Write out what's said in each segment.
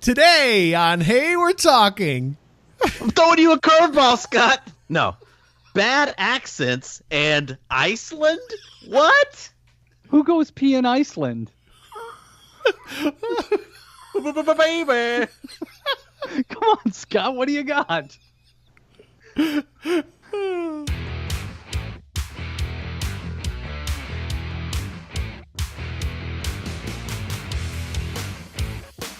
Today on Hey, We're Talking. I'm throwing you a curveball, Scott. No. Bad accents and Iceland? What? Who goes pee in Iceland? Baby. Come on, Scott. What do you got?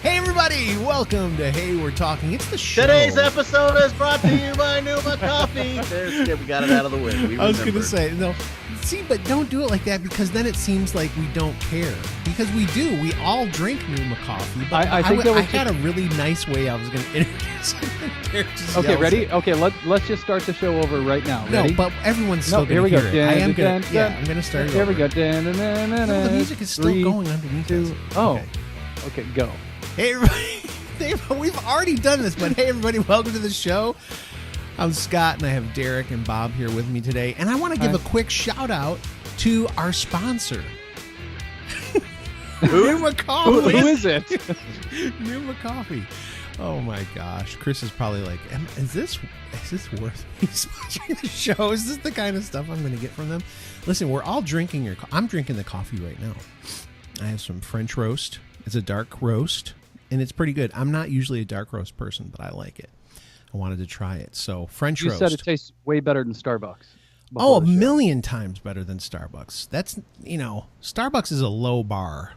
Hey, everybody. Welcome to Hey, We're Talking. It's the show. Today's episode is brought to you by Numa Coffee. We got it out of the way. I was going to say, no. See, but don't do it like that because then it seems like we don't care. Because we do. We all drink Numa coffee. But I had a really nice way I was going to introduce it. Okay, ready? It. Okay, let's just start the show over right now. Ready? No, but everyone's still going to hear it. I'm going to start it Here over. we go. No, the music is still going underneath us. Okay, go. Hey, everybody. We've already done this, but hey, everybody, welcome to the show. I'm Scott, and I have Derek and Bob here with me today. And I want to give a quick shout-out to our sponsor. Numa Coffee. Who is it? Numa Coffee. Oh, my gosh. Chris is probably like, is this worth me sponsoring the show? Is this the kind of stuff I'm going to get from them? Listen, we're all drinking I'm drinking the coffee right now. I have some French roast. It's a dark roast, and it's pretty good. I'm not usually a dark roast person, but I like it. I wanted to try it. So French roast. You said it tastes way better than Starbucks. Oh, a million times better than Starbucks. That's, Starbucks is a low bar.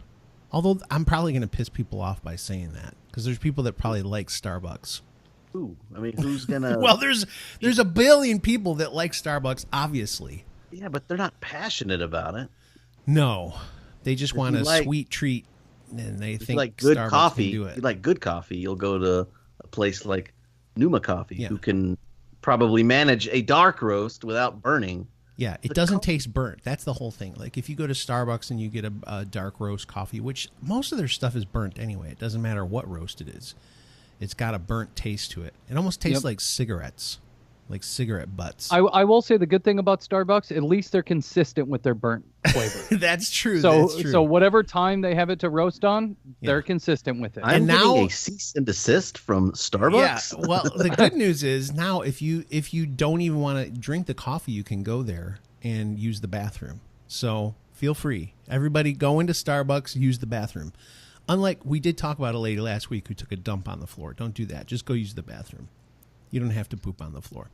Although I'm probably going to piss people off by saying that because there's people that probably like Starbucks. Ooh, I mean, who's going to... Well, there's a billion people that like Starbucks, obviously. Yeah, but they're not passionate about it. No. They just want a sweet treat, and they think like good Starbucks coffee. can do it. If you like good coffee, you'll go to a place like Numa Coffee, who can probably manage a dark roast without burning. Yeah, it doesn't taste burnt. That's the whole thing. Like if you go to Starbucks and you get a dark roast coffee, which most of their stuff is burnt anyway. It doesn't matter what roast it is. It's got a burnt taste to it. It almost tastes like cigarettes, like cigarette butts. I will say the good thing about Starbucks, at least they're consistent with their burnt flavor. That's true. So whatever time they have it to roast on, they're consistent with it. I'm getting a cease and desist from Starbucks. Yeah. Well, the good news is now if you don't even want to drink the coffee, you can go there and use the bathroom. So feel free. Everybody go into Starbucks, use the bathroom. Unlike we did talk about a lady last week who took a dump on the floor. Don't do that. Just go use the bathroom. You don't have to poop on the floor.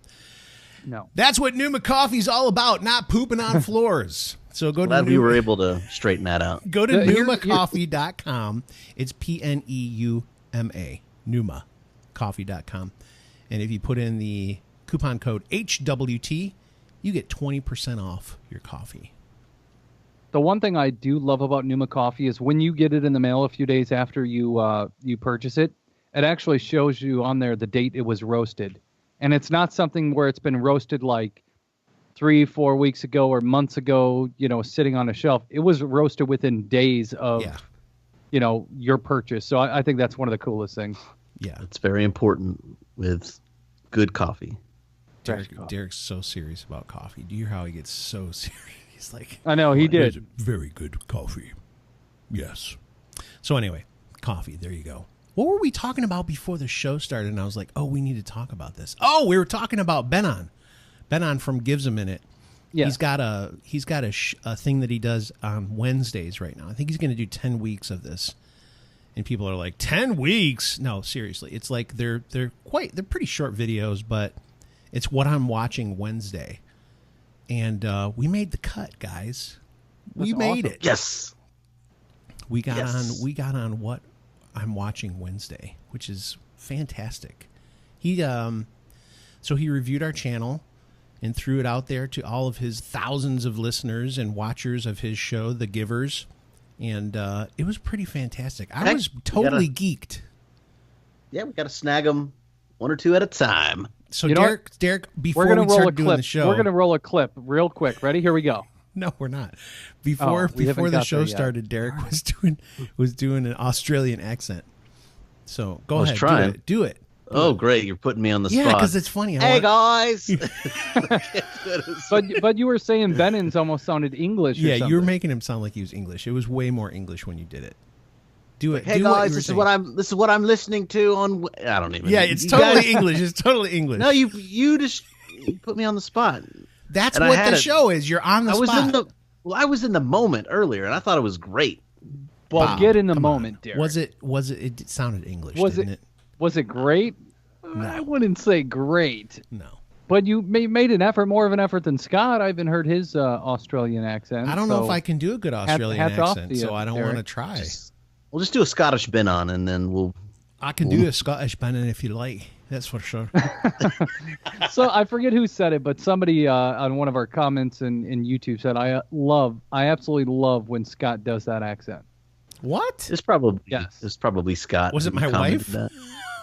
No. That's what Numa Coffee's all about, not pooping on floors. So go Glad we were able to straighten that out. Go to NumaCoffee.com. It's PNEUMA, NumaCoffee.com. And if you put in the coupon code HWT, you get 20% off your coffee. The one thing I do love about Numa Coffee is when you get it in the mail a few days after you purchase it, it actually shows you on there the date it was roasted. And it's not something where it's been roasted like 3-4 weeks ago or months ago, sitting on a shelf. It was roasted within days of, your purchase. So I think that's one of the coolest things. Yeah. It's very important with good coffee. Derek's so serious about coffee. Do you hear how he gets so serious? He's like, I know, he did. Very good coffee. Yes. So anyway, coffee. There you go. What were we talking about before the show started? And I was like, oh, we need to talk about this. Oh, we were talking about Benon. Benon from Gives a Minute. Yeah. He's got a thing that he does on Wednesdays right now. I think he's going to do 10 weeks of this. And people are like, 10 weeks? No, seriously. It's like they're pretty short videos, but it's what I'm watching Wednesday. And we made the cut, guys. We made it. Yes. We got on what I'm watching Wednesday, which is fantastic. He reviewed our channel and threw it out there to all of his thousands of listeners and watchers of his show, The Givers, and it was pretty fantastic. I was totally geeked. Yeah, we got to snag them one or two at a time. So Derek, before we start doing the show, we're gonna roll a clip real quick. Ready? Here we go. No, we're not. Before the show started, Derek was doing an Australian accent. So go ahead, do it. Oh, great! You're putting me on the spot. Yeah, because it's funny. Hey guys. But you were saying Benon's almost sounded English. Yeah, you were making him sound like he was English. It was way more English when you did it. Do it. Hey Do guys, this is what I'm listening to on. I don't even. Yeah, it's totally English. It's totally English. No, you just put me on the spot. That's what the show is. You're on the spot. I was in the moment earlier, and I thought it was great. Well, Bob, get in the moment, Derek. Was it? It sounded English, didn't it? Was it great? No. I wouldn't say great. No. But you made an effort, more of an effort than Scott. I haven't heard his Australian accent. I don't know if I can do a good Australian accent, so I don't want to try. We'll just do a Scottish bin on, and then I can do a Scottish bin if you like. That's for sure. So I forget who said it, but somebody on one of our comments in YouTube said, I absolutely love when Scott does that accent. What? It's probably Scott. Was it my wife?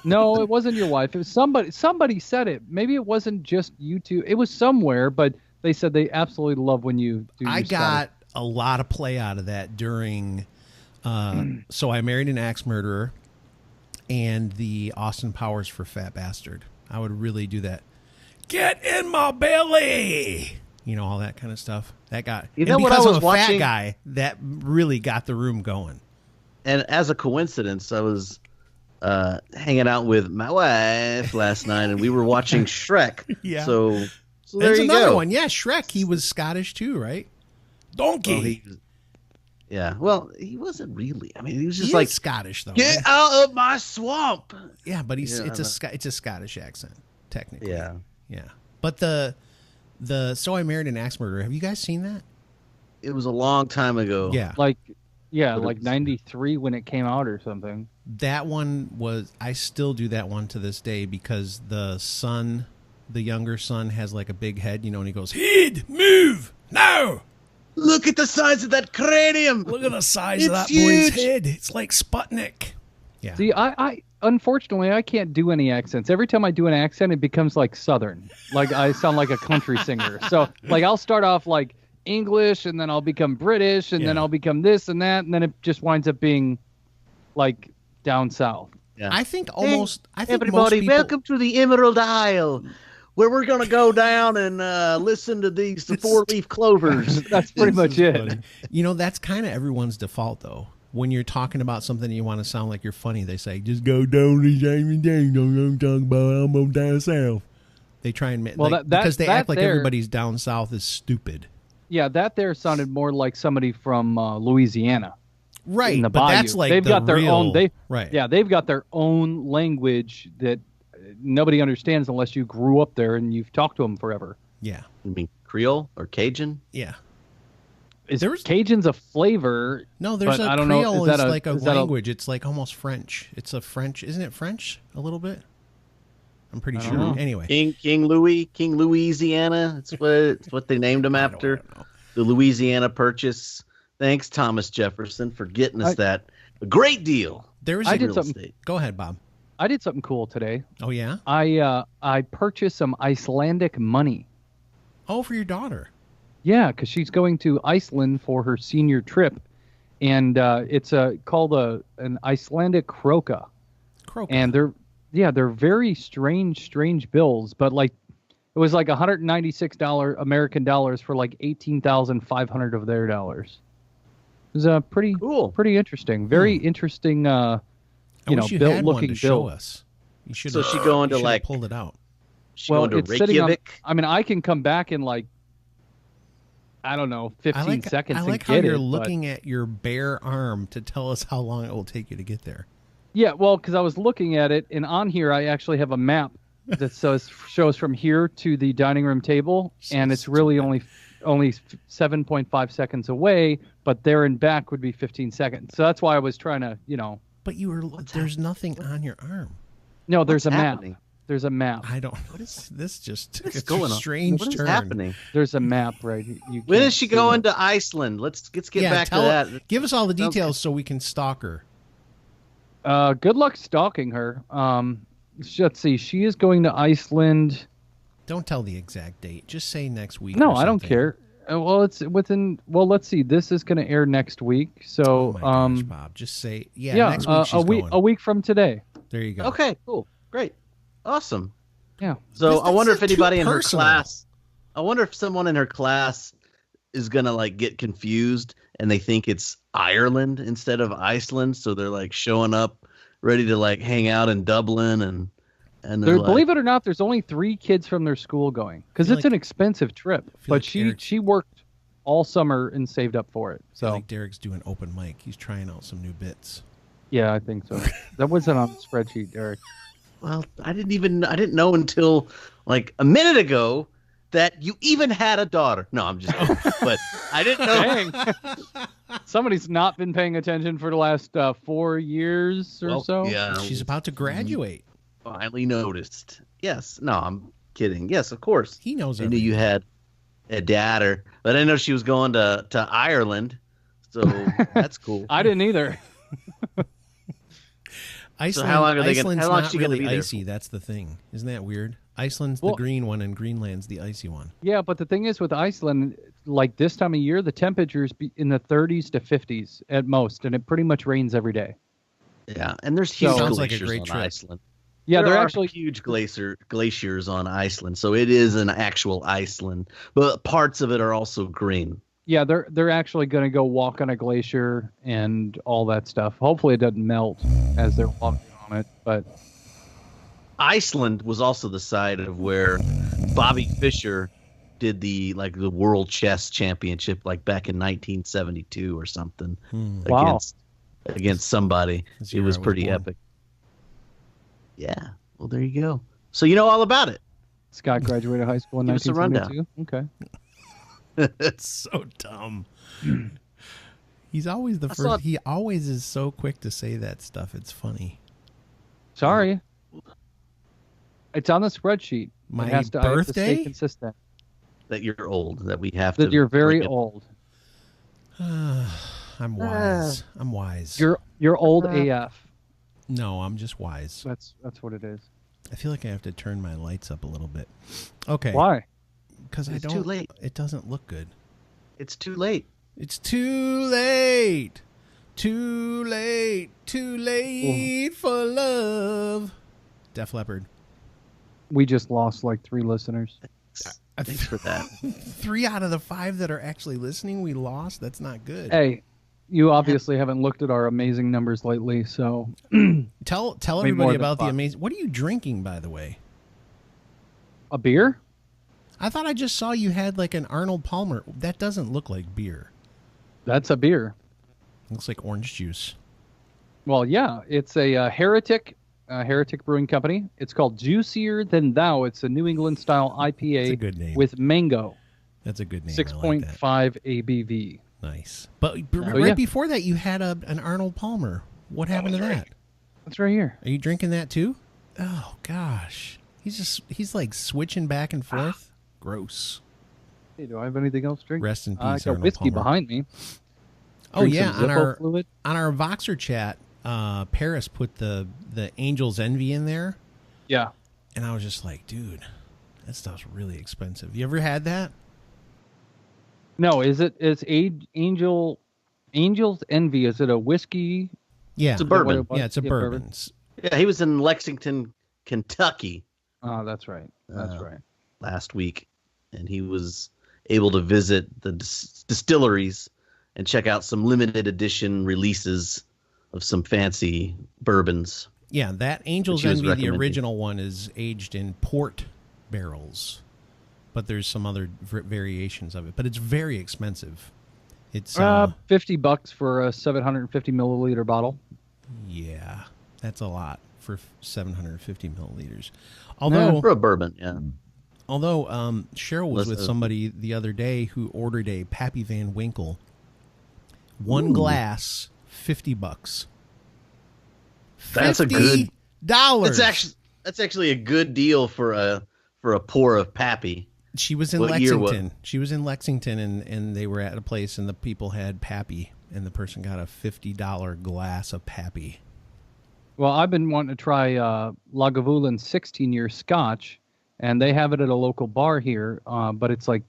No, it wasn't your wife. It was somebody. Somebody said it. Maybe it wasn't just YouTube. It was somewhere, but they said they absolutely love when you do. I got a lot of play out of that during. So I Married an Axe Murderer, and the Austin Powers for Fat Bastard. I would really do that. Get in my belly. You know, all that kind of stuff. That got. You know what I was watching? Fat guy, that really got the room going. And as a coincidence, I was hanging out with my wife last night, and we were watching Shrek. Yeah. So there There's you another go. one. Yeah, Shrek. He was Scottish too, right? Donkey. Yeah. Well, he wasn't really. I mean, he was just He like is Scottish though. Get out of my swamp. Yeah, but it's a Scottish accent technically. Yeah. Yeah. But the So I Married an Axe Murderer. Have you guys seen that? It was a long time ago. Yeah. like 93 when it came out or something. That one was. I still do that one to this day because the younger son, has like a big head, you know, and he goes, "Head, move now! Look at the size of that cranium. Look at the size of It's that huge. boy's head. It's like Sputnik." Yeah. See, I unfortunately I can't do any accents. Every time I do an accent, it becomes like Southern. Like I sound like a country singer. So like I'll start off like English, and then I'll become British, and then I'll become this and that, and then it just winds up being like down south. Yeah. I think everybody, most people... welcome to the Emerald Isle, where we're going to go down and listen to the 4-leaf clovers. That's pretty much it. You know, that's kind of everyone's default, though. When you're talking about something and you want to sound like you're funny, they say, "Just go down the same thing. Don't talk about I'm on down south." They try and because they act like everybody's down south is stupid. Yeah, that there sounded more like somebody from Louisiana. Right, in the but bayou. that's like they've got their own. Right. Yeah, they've got their own language that nobody understands unless you grew up there and you've talked to them forever. Yeah. You mean Creole or Cajun? Yeah. Cajun's a flavor? No, there's a Creole is like a language. It's like almost French. It's a French, isn't it French a little bit? I'm pretty sure. Know. Anyway, King Louisiana. It's what they named him after. The Louisiana Purchase. Thanks, Thomas Jefferson, for getting us that great deal. I did something. Go ahead, Bob. I did something cool today. Oh yeah. I purchased some Icelandic money. Oh, for your daughter. Yeah, because she's going to Iceland for her senior trip, and it's called an Icelandic kroka. And they're very strange bills, but like it was like $196 American dollars for like 18,500 of their dollars. It was pretty cool, pretty interesting, very interesting. Built looking show us. You should. So she going to like pulled it out. It's sitting on. I mean, I can come back in like, I don't know, 15 seconds. I like how you're looking at your bare arm to tell us how long it will take you to get there. Yeah, well, because I was looking at it, and on here I actually have a map that shows from here to the dining room table, and it's really only 7.5 seconds away, but there and back would be 15 seconds. So that's why I was trying to, But there's nothing on your arm. No, there's a map. happening? There's a map. I don't. What is this? Just took What's going a on? strange What is turn. happening? There's a map, right? When is she going to Iceland? Let's get back to that. Give us all the details so we can stalk her. Good luck stalking her. Let's see. She is going to Iceland. Don't tell the exact date. Just say next week. No, I don't care. Well, it's within. Well, let's see. This is going to air next week. So, oh my gosh, Bob, just say next week she's going. A week from today. There you go. Okay, cool, great, awesome. Yeah. So I wonder if anybody in her class. I wonder if someone in her class is gonna like get confused and they think it's Ireland instead of Iceland, so they're like showing up ready to like hang out in Dublin, and they're like, believe it or not, there's only 3 kids from their school going because it's an expensive trip. But she worked all summer and saved up for it. So I feel like Derek's doing open mic. He's trying out some new bits. Yeah, I think so. That wasn't on the spreadsheet, Derek. Well, I didn't know until like a minute ago that you even had a daughter. No, I'm just kidding. But I didn't know. Dang. Somebody's not been paying attention for the last 4 years or so. Yeah, She's about to graduate. Finally noticed. Yes. No, I'm kidding. Yes, of course. He knows I knew you had a daughter, but I didn't know she was going to Ireland. So that's cool. I didn't either. Iceland, so how long are they Iceland's how long not is she gonna really be there icy. for? That's the thing. Isn't that weird? Iceland's the green one and Greenland's the icy one. Yeah, but the thing is with Iceland, like this time of year, the temperatures be in the 30s to 50s at most, and it pretty much rains every day. Yeah, and there's huge Sounds like a glaciers great on trip. Iceland. Yeah, there they're are actually huge glaciers on Iceland, so it is an actual Iceland. But parts of it are also green. Yeah, they're actually going to go walk on a glacier and all that stuff. Hopefully, it doesn't melt as they're walking on it. But Iceland was also the site of where Bobby Fischer did the World Chess Championship, like back in 1972 or something, Wow. against somebody. That's It year was I was pretty born. epic. Yeah. Well, there you go. So you know all about it. Scott graduated high school in Give us a 1972. Okay. That's so dumb. He's always the first. saw- He always is so quick to say that stuff. It's funny. Sorry. It's on the spreadsheet. My I have to stay birthday? consistent. That you're old. That we have to. That you're very bring it. old. I'm wise. I'm wise. You're old AF. No, I'm just wise. That's what it is. I feel like I have to turn my lights up a little bit. Okay. Why? Because I It's don't. too late. It doesn't look good. It's too late. It's too late. Too late. Too late for love. Def Leppard. We just lost like 3 listeners. Thanks for that. 3 out of the 5 that are actually listening, we lost. That's not good. Hey, you obviously haven't looked at our amazing numbers lately, so Tell Way more everybody than about the 5. amazing. What are you drinking, by the way? a beer? I thought I just saw you had like an Arnold Palmer. That doesn't look like beer. That's a beer. Looks like orange juice. Well, yeah, it's a Heretic Brewing Company. It's called Juicier Than Thou. It's a New England style IPA That's a good name. with mango, That's a good name. 6.5 I like that. ABV. Nice. But right yeah. before that, you had an Arnold Palmer. What happened to that? That's right here. Are you drinking that too? Oh gosh, he's like switching back and forth. Gross. Hey, do I have anything else to drink? Rest in peace, I got Arnold whiskey Palmer. behind me. Oh Drink yeah, some Zippo fluid. on our Voxer chat, Paris put the Angel's Envy in there, Yeah. and I was just like, dude, that stuff's really expensive. You ever had that? No, is Angel's Envy? Is it a whiskey? Yeah, It's a bourbon. What it was? Yeah, it's a Yeah, bourbon. Yeah, he was in Lexington, Kentucky Oh, that's right. That's right. last week, and he was able to visit the distilleries and check out some limited edition releases of some fancy bourbons. Yeah, that Angel's Which he was Envy, the recommending. original one, is aged in port barrels, but there's some other variations of it. But it's very expensive. It's $50 for a 750 milliliter bottle. yeah, that's a lot for 750 milliliters. For a bourbon, yeah. Although Cheryl was with Listen. somebody the other day who ordered a Pappy Van Winkle, one glass, $50. That's a good- $50. That's actually a good deal for a pour of Pappy. She was in What year Lexington. She was in Lexington, and they were at a place, and the people had Pappy, and the person got a $50 glass of Pappy. Well, I've been wanting to try Lagavulin 16-year Scotch, and they have it at a local bar here, but it's like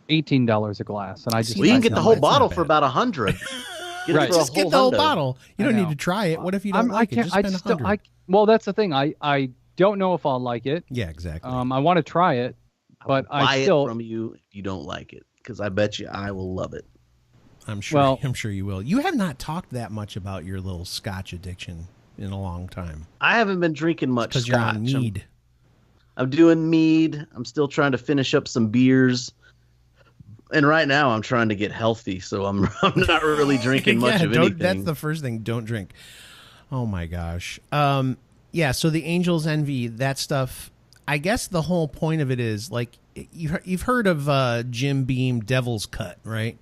$18 a glass, and I just Well, you can That's get the not- whole that's not bottle bad. for about $100. Get Right. it for a Just get the whole hundo. bottle. You I don't know. need to try it. What if you don't I like it? can't. Just I spend just don't. $100. Well, that's the thing. I don't know if I'll like it. Yeah, exactly. I want to try it, but I'll buy I still. it from you if you don't like it, because I bet you I will love it. I'm sure. Well- I'm sure you will. You have not talked that much about your little Scotch addiction in a long time. I haven't been drinking much Because scotch. you're on mead. I'm doing mead. I'm still trying to finish up some beers. And right now I'm trying to get healthy, so I'm not really drinking much of anything. That's the first thing. Don't drink. Oh my gosh. Yeah. So the Angels Envy, that stuff. I guess the whole point of it is like you've heard of Jim Beam Devil's Cut, right?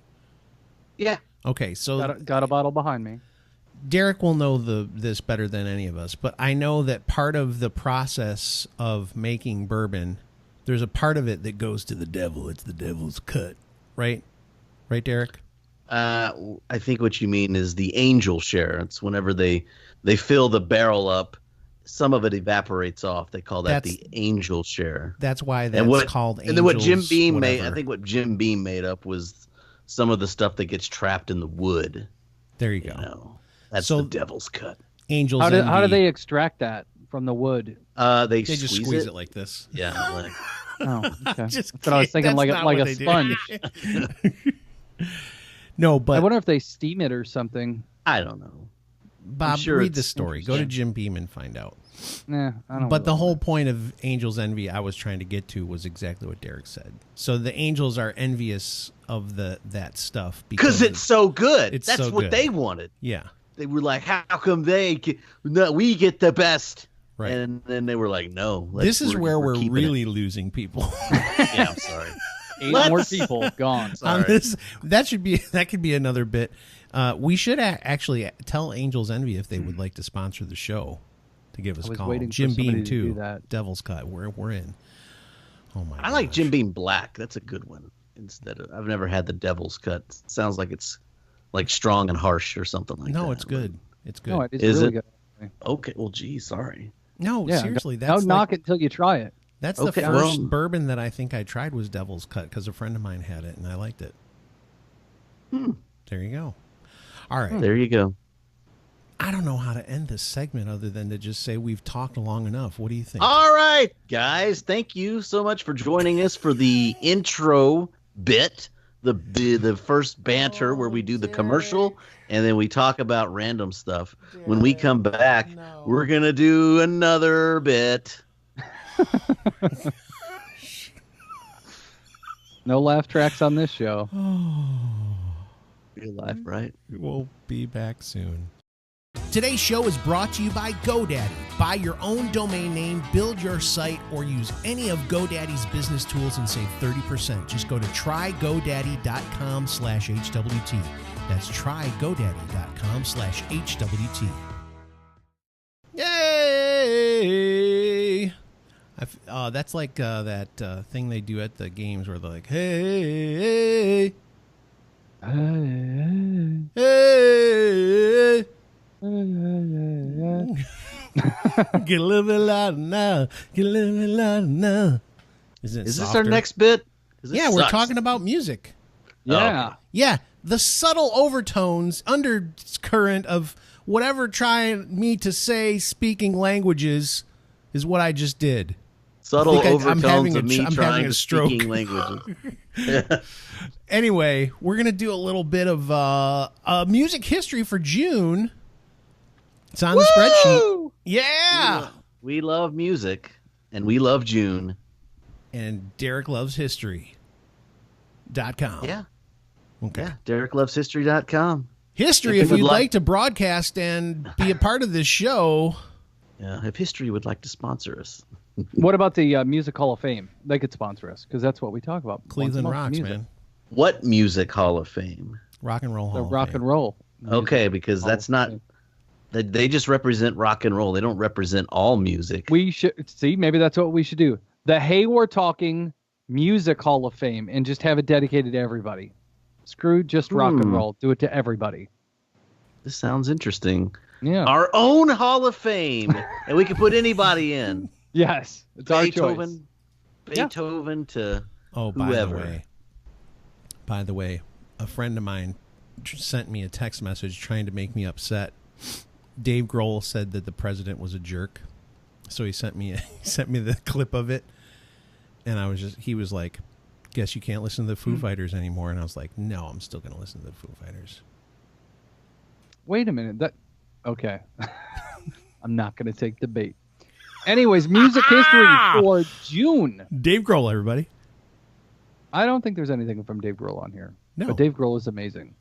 Yeah. Okay. So Got a bottle behind me. Derek will know this better than any of us, but I know that part of the process of making bourbon, there's a part of it that goes to the devil. It's the devil's cut, right? Right, Derek? I think what you mean is the angel share. It's whenever they fill the barrel up, some of it evaporates off. They call that the angel share. That's why that's called angels. And then what Jim Beam whatever. made, I think what Jim Beam made up was some of the stuff that gets trapped in the wood. There you go. Know? That's So- the devil's cut. Angels How do Envy. they extract that from the wood? They just squeeze it like this. Yeah. Like, Oh, okay. Just That's what I was thinking, kidding. like That's a not what they sponge. No, I but wonder if they steam it or something. I don't know. Bob, sure read it's the story. Go to Jim Beam and find out. Nah, I don't. But the really whole point of Angels Envy I was trying to get to was exactly what Derek said. So the angels are envious of that stuff Because it's so good. It's That's so what good. they wanted. Yeah. They were like, how come we get the best? Right. And then they were like, no. This is where we're keeping really losing people. it. Yeah, I'm sorry. 8 more people gone. On this, that could be another bit. We should actually tell Angels Envy if they would like to sponsor the show to give us a was call. waiting for Jim somebody Beam to too. do that. Devil's Cut. We're in. Oh my! I like gosh. Jim Beam Black. That's a good one. I've never had the Devil's Cut. It sounds like it's like strong and harsh or something like that. No, it's good. It's good. No, it is Is really it? good. Okay. Well, geez, sorry. No, Yeah, seriously, don't that's knock like, it till you try it. that's Okay, the first well- bourbon that I think I tried was Devil's Cut because a friend of mine had it and I liked it. There you go. All right. There you go. I don't know how to end this segment other than to just say we've talked long enough. What do you think? All right, guys. Thank you so much for joining us for the intro bit, the first banter where we do the commercial and then we talk about random stuff. When we come back, we're gonna do another bit. No laugh tracks on this show. Real life, right? We'll be back soon. Today's show is brought to you by GoDaddy. Buy your own domain name, build your site, or use any of GoDaddy's business tools and save 30%. Just go to trygodaddy.com/HWT. That's trygodaddy.com/HWT. Yay! That's like that thing they do at the games where they're like, hey, hey. Get a little bit louder now. Get a little bit louder now. Is this our next bit? Yeah, we're talking about music. Yeah. Yeah, the subtle overtones, undercurrent of whatever trying me to say speaking languages is what I just did. Subtle I'm overtones having of me I'm trying having a to stroke. speaking languages. Anyway, we're going to do a little bit of music history for June. It's on the spreadsheet. Yeah. We love music, and we love June. And Derek loves history.com. Yeah. Okay. Yeah. DerekLovesHistory.com. History, if you'd like to broadcast and be a part of this show. Yeah, if history would like to sponsor us. What about the Music Hall of Fame? They could sponsor us because that's what we talk about. Cleveland Once a month, Rocks, music. man. What Music Hall of Fame? Rock and Roll Hall The of rock Fame. and roll. Okay, because Hall that's of not. Fame. They just represent rock and roll. They don't represent all music. We should see. Maybe that's what we should do. The Hey We're Talking Music Hall of Fame, and just have it dedicated to everybody. Screw just rock and roll. Do it to everybody. This sounds interesting. Yeah. Our own Hall of Fame, and we can put anybody in. Yes. It's our choice. Beethoven to Oh, whoever. by the way, a friend of mine sent me a text message trying to make me upset. Dave Grohl said that the president was a jerk, so he sent me the clip of it, and he was like, guess you can't listen to the Foo Fighters anymore. And I was like, no, I'm still going to listen to the Foo Fighters. Wait a minute. Okay. I'm not going to take the bait. Anyways, music history for June. Dave Grohl, everybody. I don't think there's anything from Dave Grohl on here. No. But Dave Grohl is amazing.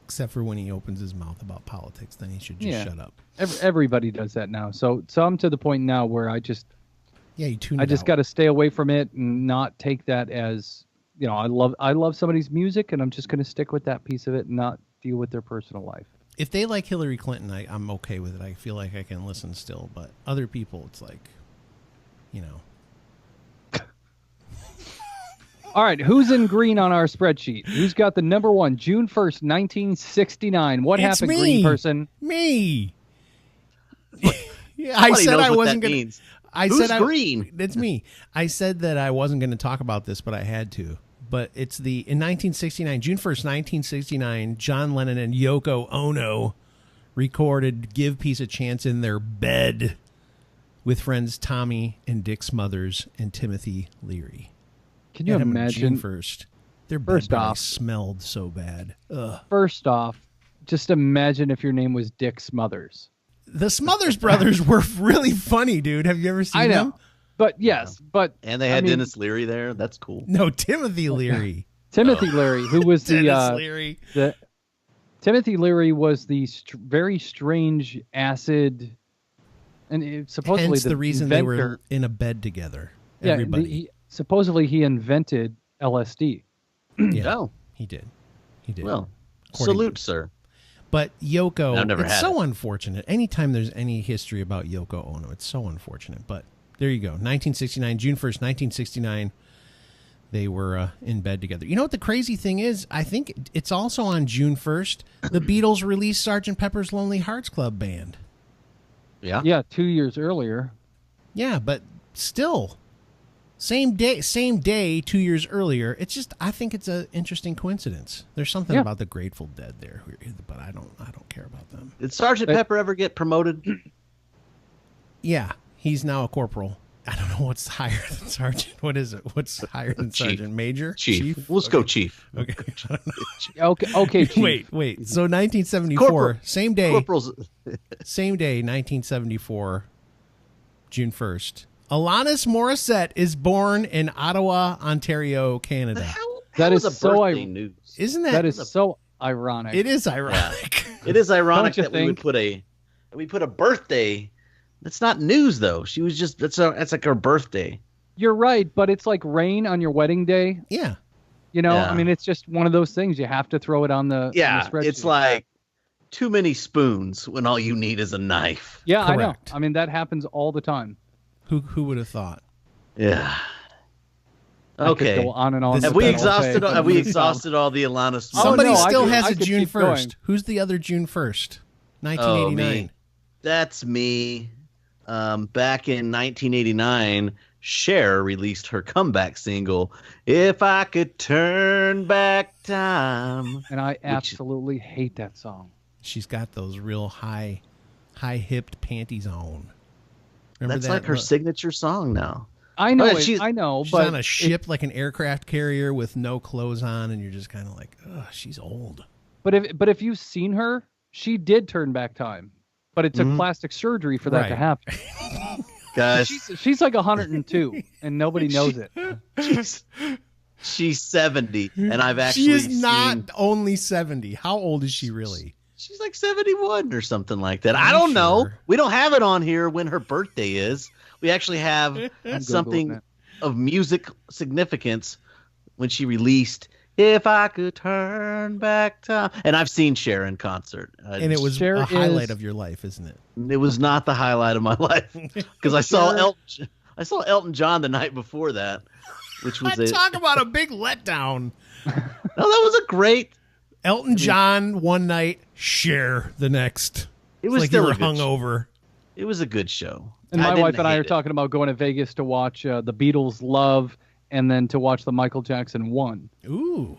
Except for when he opens his mouth about politics, then he should just shut up. Everybody does that now. So I'm to the point now where I just got to stay away from it and not take that as, I love somebody's music, and I'm just going to stick with that piece of it and not deal with their personal life. If they like Hillary Clinton, I'm okay with it. I feel like I can listen still. But other people, it's like, All right, who's in green on our spreadsheet? Who's got the number one? June 1st, 1969. What happened, green person? Me. I said I wasn't going to. Green? It's me. I said that I wasn't going to talk about this, but I had to. But it's in 1969, June 1st, 1969, John Lennon and Yoko Ono recorded Give Peace a Chance in their bed with friends Tommy and Dick Smothers and Timothy Leary. Can you imagine? June 1st. Their bed smelled so bad. Ugh. First off, just imagine if your name was Dick Smothers. The Smothers brothers were really funny, dude. Have you ever seen them? But yes, and they had Dennis Leary there. That's cool. No, Timothy Leary. Timothy Leary, who was Leary. Timothy Leary was the very strange acid, and supposedly hence the reason they were in a bed together. Yeah, everybody. Supposedly he invented LSD. Yeah, he did. Well, salute, sir. But Yoko, it's so unfortunate. Anytime there's any history about Yoko Ono, it's so unfortunate. But there you go. 1969, June 1st, 1969, they were in bed together. You know what the crazy thing is? I think it's also on June 1st, the Beatles released Sgt. Pepper's Lonely Hearts Club Band. Yeah? Yeah, 2 years earlier. Yeah, but still, same day, 2 years earlier. It's just, I think it's an interesting coincidence. There's something about the Grateful Dead there, but I don't care about them. Did Sgt. Pepper ever get promoted? Yeah. He's now a corporal. I don't know what's higher than sergeant. What is it? What's higher than sergeant? Major? Chief. Let's go chief. Okay. Okay. Chief. Wait. So 1974, same day. Corporals. Same day, 1974, June 1st. Alanis Morissette is born in Ottawa, Ontario, Canada. That is so news. Isn't that? That is so ironic. It is ironic. It is ironic that we put a birthday. That's not news, though. She was just, that's like her birthday. You're right, but it's like rain on your wedding day. Yeah. I mean, it's just one of those things. You have to throw it on the spreadsheet. It's like too many spoons when all you need is a knife. Yeah, Correct. I know. I mean, that happens all the time. Who would have thought? Yeah. Okay. I could go on and on. Have we exhausted all the Alanis? Somebody still has a June 1st. Who's the other June 1st? 1989. That's me. Back in 1989, Cher released her comeback single, "If I Could Turn Back Time." And I absolutely hate that song. She's got those real high-hipped panties on. Remember That's that? like her signature song now. I know, she's but on a ship like an aircraft carrier with no clothes on, and you're just kind of like, ugh, she's old. But if you've seen her, she did turn back time. But it took plastic surgery for that to happen. Guys, she's like 102, and nobody knows it. She's 70, and I've actually She is not only 70. How old is she really? She's like 71 or something like that. I don't know. We don't have it on here when her birthday is. We actually have something of music significance when she released "If I Could Turn Back Time." And I've seen Cher in concert. And it was a highlight of your life, isn't it? It was not the highlight of my life, because I saw Elton John the night before that, which was talk about a big letdown. No, that was a great Elton John one night, Cher the next. It was like still you were hungover. It was a good show. And my wife and I are talking about going to Vegas to watch the Beatles' Love, and then to watch the Michael Jackson one. Ooh,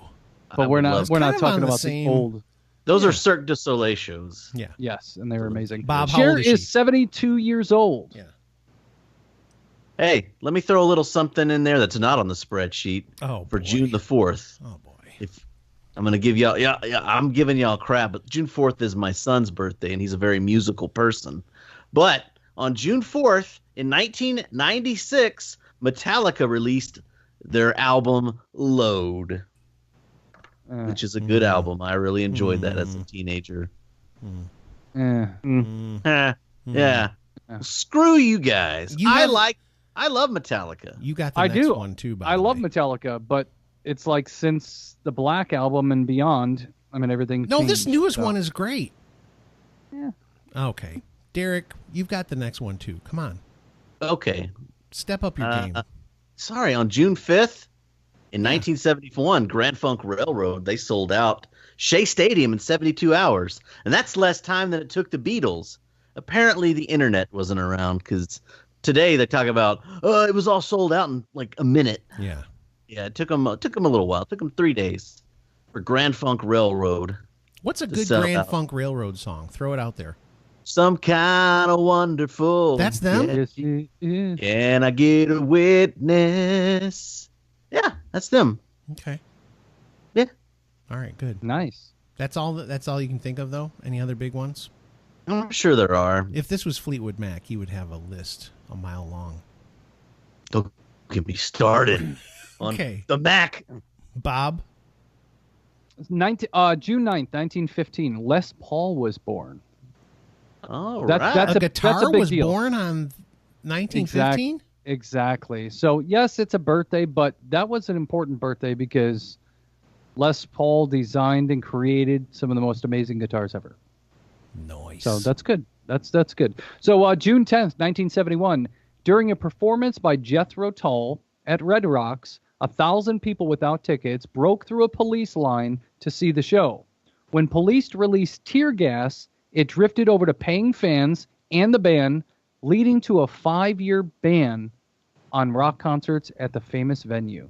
but we're not talking about the old. Those are Cirque du Soleil shows. Yeah. Yes, and they were amazing. Bob, Cher how old is she? 72 years old. Yeah. Hey, let me throw a little something in there that's not on the spreadsheet for boy. June the 4th. Oh boy. If I'm gonna give y'all, yeah, I'm giving y'all crap, but June 4th is my son's birthday, and he's a very musical person. But on June 4th in 1996, Metallica released their album Load, which is a good album. I really enjoyed that as a teenager. Yeah. Screw you guys. I love Metallica. You got the next one too, by I the love way. Metallica, but it's like since the Black Album and beyond, I mean, everything No, changed, this newest so. one is great. Yeah. Okay. Derek, you've got the next one too. Come on. Okay. Step up your game. Sorry, on June 5th in 1971, Grand Funk Railroad, they sold out Shea Stadium in 72 hours. And that's less time than it took the Beatles. Apparently the internet wasn't around because today they talk about, it was all sold out in like a minute. Yeah. Yeah, it took them a little while. It took them 3 days for Grand Funk Railroad. What's a to good sell Grand out. Funk Railroad song? Throw it out there. Some kind of wonderful. That's them? Yeah. Yes, it is. Can I get a witness? Yeah, that's them. Okay. Yeah. All right, good. Nice. That's all you can think of though? Any other big ones? I'm sure there are. If this was Fleetwood Mac, he would have a list a mile long. Don't get me started on Okay. the Mac. Bob? June 9th, 1915, Les Paul was born. All That- right. that's A a guitar big was deal. born on 1915? Exactly. So, yes, it's a birthday, but that was an important birthday because Les Paul designed and created some of the most amazing guitars ever. Nice. So that's good. That's good. So June 10th, 1971, during a performance by Jethro Tull at Red Rocks, 1,000 people without tickets broke through a police line to see the show. When police released tear gas, it drifted over to paying fans and the band, leading to a 5-year ban on rock concerts at the famous venue.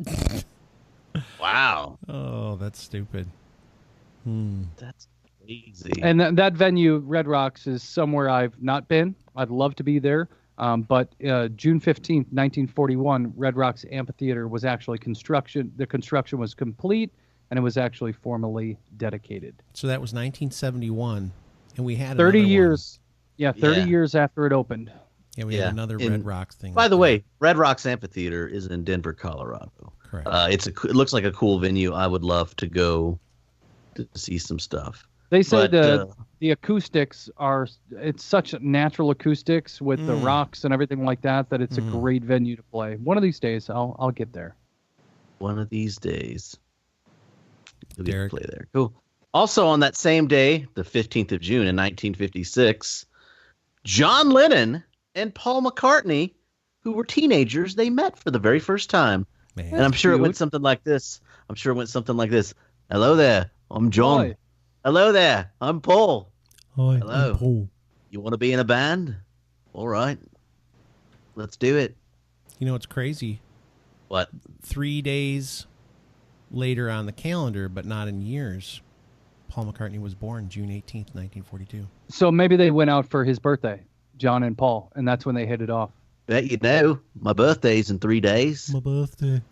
Wow. Oh, that's stupid. That's crazy. And that venue, Red Rocks, is somewhere I've not been. I'd love to be there. But June 15th, 1941, Red Rocks Amphitheater was actually the construction was complete, and it was actually formally dedicated. So that was 1971, and we had 30 another years. Yeah, 30 Yeah. years after it opened. One. Yeah, we had another Red Rocks thing. By the way, Red Rocks Amphitheater is in Denver, Colorado. Correct. It looks like a cool venue. I would love to go to see some stuff. They say But, the acoustics it's such natural acoustics with the rocks and everything like that it's a great venue to play. One of these days, I'll get there. One of these days, you'll get to Derek. play there. Cool. Also on that same day, the 15th of June in 1956, John Lennon and Paul McCartney, who were teenagers, they met for the very first time. Man. And I'm sure it cute. went something like this. Hello there, I'm John. Hi. Hello there, I'm Paul. Hi, Hello. I'm Paul. You want to be in a band? All right. Let's do it. You know what's crazy? What? 3 days later on the calendar, but not in years, Paul McCartney was born June 18th, 1942. So maybe they went out for his birthday, John and Paul, and that's when they hit it off. Bet you know, my birthday's in 3 days. My birthday.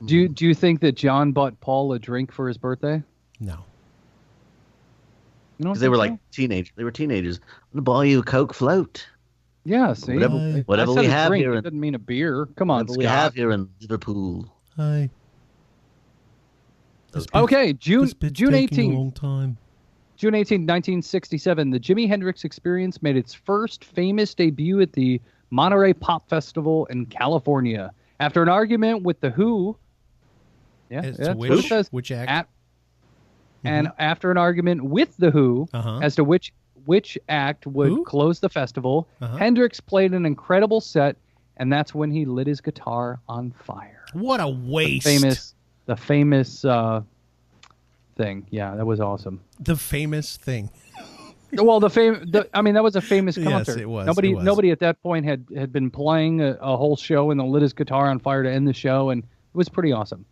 Do you think that John bought Paul a drink for his birthday? No. You don't Because they think were so? like teenagers. They were teenagers. I'm gonna buy you a Coke float. Yeah, see, Whatever I said we a have drink, here it in, doesn't mean a beer. Come on, whatever we have here in Liverpool. Hi. Okay, June 18th. long time. June 18, 1967, the Jimi Hendrix Experience made its first famous debut at the Monterey Pop Festival in California. After an argument with The Who, As to that's what it says. which act? And after an argument with The Who Uh-huh. as to which act would Who? close the festival, Uh-huh. Hendrix played an incredible set, and that's when he lit his guitar on fire. What a waste. The famous thing. Yeah, that was awesome. The famous thing. Well, that was a famous Yes, concert. it was, Nobody, it was. nobody at that point had been playing a whole show and then lit his guitar on fire to end the show, and it was pretty awesome.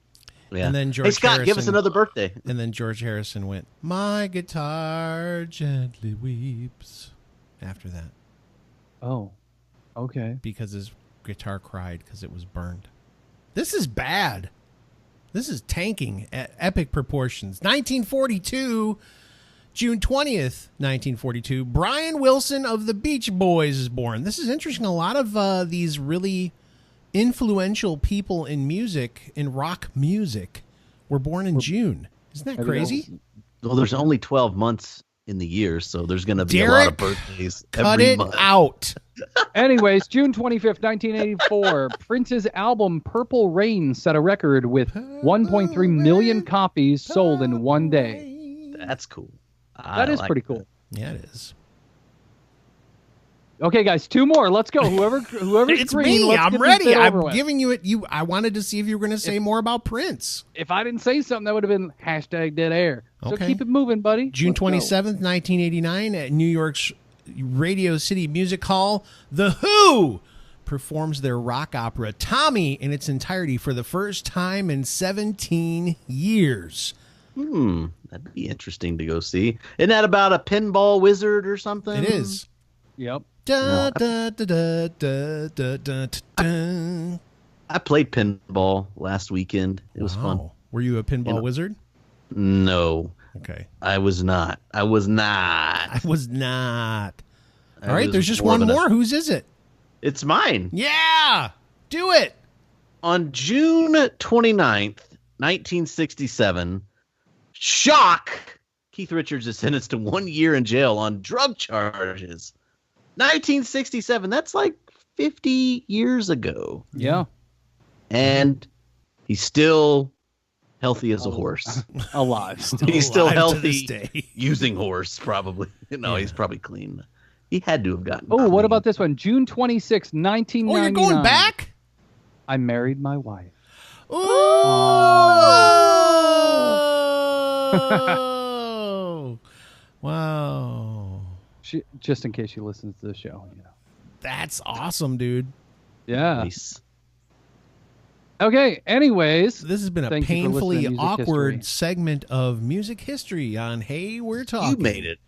Yeah. And then George hey Scott, give us Harrison- another birthday. And then George Harrison went, "My guitar gently weeps." After that, Oh, okay. because his guitar cried because it was burned. This is bad. This is tanking at epic proportions. 1942, June 20th, 1942, Brian Wilson of the Beach Boys is born. This is interesting. A lot of these really influential people in music, in rock music, were born in June. Isn't that crazy? Well, there's only 12 months in the year, so there's going to be Derek, a lot of birthdays cut every it month. out. Anyways, June 25th, 1984, Prince's album Purple Rain set a record with 1.3 million copies sold in one day. That's cool. That is pretty cool. Yeah, it is. Okay, guys, two more. Let's go. Whoever's It's green, me. let's I'm get this ready. thing over I'm with. giving you it. I wanted to see if you were going to say more about Prince. If I didn't say something, that would have been hashtag dead air. So Okay. keep it moving, buddy. June Let's go. 27th, 1989, at New York's Radio City Music Hall, The Who performs their rock opera Tommy in its entirety for the first time in 17 years. That'd be interesting to go see. Isn't that about a pinball wizard or something? It is. Yep. Da, da, da, da, da, da, da, da. I played pinball last weekend. It was fun. Wow. Were you a pinball wizard? No, Okay. I was not. I was not. All right, was there's just more one of an- more. Whose is it? It's mine. Yeah! Do it! On June 29th, 1967, shock! Keith Richards is sentenced to 1 year in jail on drug charges. 1967, that's like 50 years ago. Yeah. And he's still healthy as a horse. Alive. He's still Alive to this healthy day. using horse, probably. No, he's probably clean. He had to have gotten Oh, what clean. about this one? June 26, 1999. Oh, you're going back? I married my wife. Oh! Wow. Just in case she listens to the show. You know. That's awesome, dude. Yeah. Nice. Okay, anyways. This has been a Thank you for listening painfully to Music awkward History. segment of music history on Hey, We're Talking. You made it.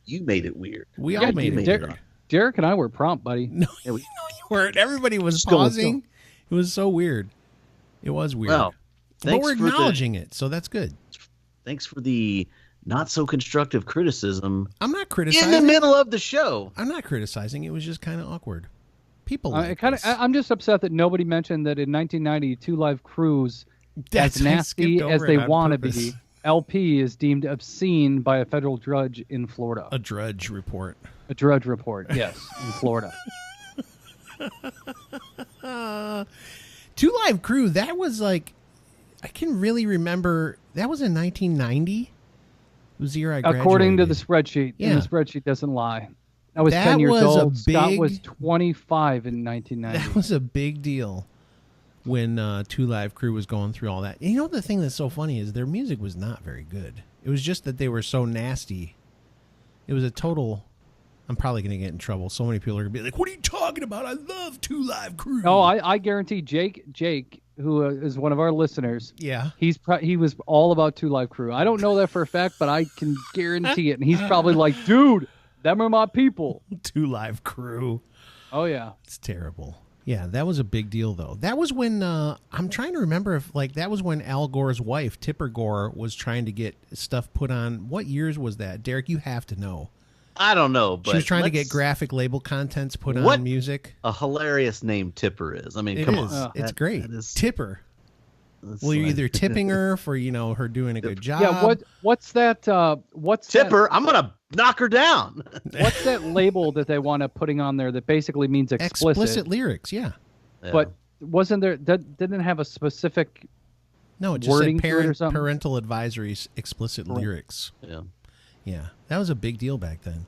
You made it weird. We Yeah, all made it. Derek- Derek and I were prompt, buddy. No, Yeah, we- you weren't. Everybody was Just go, let's pausing. It was so weird. It was weird. Well, but thanks we're for acknowledging it, so that's good. Thanks for the not so constructive criticism I'm not in the criticizing. middle of the show. I'm not criticizing. It was just kind of awkward. People like I this. I'm just upset that nobody mentioned that in 1990, Two Live Crew's That's- as I nasty skipped as over they it on want to purpose. be, LP is deemed obscene by a federal judge in Florida. A Drudge report. A drudge report, yes, in Florida. Two Live Crew, that was like, I can really remember, that was in 1990? It was the year I graduated. According to the spreadsheet, Yeah. and the spreadsheet doesn't lie. I was That 10 years was a old. Scott big- was 25 in 1990. That was a big deal when Two Live Crew was going through all that. And you know the thing that's so funny is their music was not very good. It was just that they were so nasty. It was a total... I'm probably going to get in trouble. So many people are going to be like, what are you talking about? I love Two Live Crew. Oh, I guarantee Jake, who is one of our listeners, Yeah. he was all about Two Live Crew. I don't know that for a fact, but I can guarantee it. And he's probably like, dude, them are my people. Two Live Crew. Oh, yeah. It's terrible. Yeah, that was a big deal, though. That was when, I'm trying to remember if, like, that was when Al Gore's wife, Tipper Gore, was trying to get stuff put on. What years was that? Derek, you have to know. I don't know, but She was trying to get let's- graphic label contents put What? on music. a hilarious name Tipper is. I mean, It come is. on. It's That- great. that is- Tipper. that's Well, you're like- either tipping her for, her doing a good job. Yeah, what's that? What's Tipper, I'm going to knock her down. What's that label that they want to putting on there that basically means explicit? Explicit lyrics, yeah. Yeah. But wasn't there? That didn't have a specific. No, it just Wording said to it or something? parental advisories, explicit lyrics. yeah. Yeah, that was a big deal back then.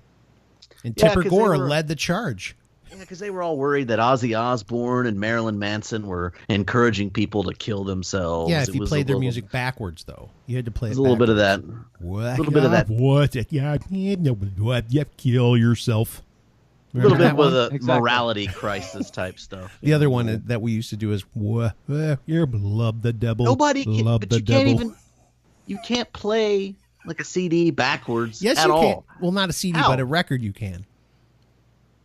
And Yeah, Tipper 'cause they Gore were- led the charge. Yeah, because they were all worried that Ozzy Osbourne and Marilyn Manson were encouraging people to kill themselves. Yeah, if It you was played a their little- music backwards, though, you had to play There's it a little bit of backwards. that. What? little bit of that. What? Yeah, what? You kill yourself. A little Remember bit that with one? a Exactly. morality crisis type stuff. The other one that we used to do is, you love the devil. Nobody can, love but the you can't devil. even, you can't play like a CD backwards Yes, at you all. can. Well, not a CD, How? but a record you can.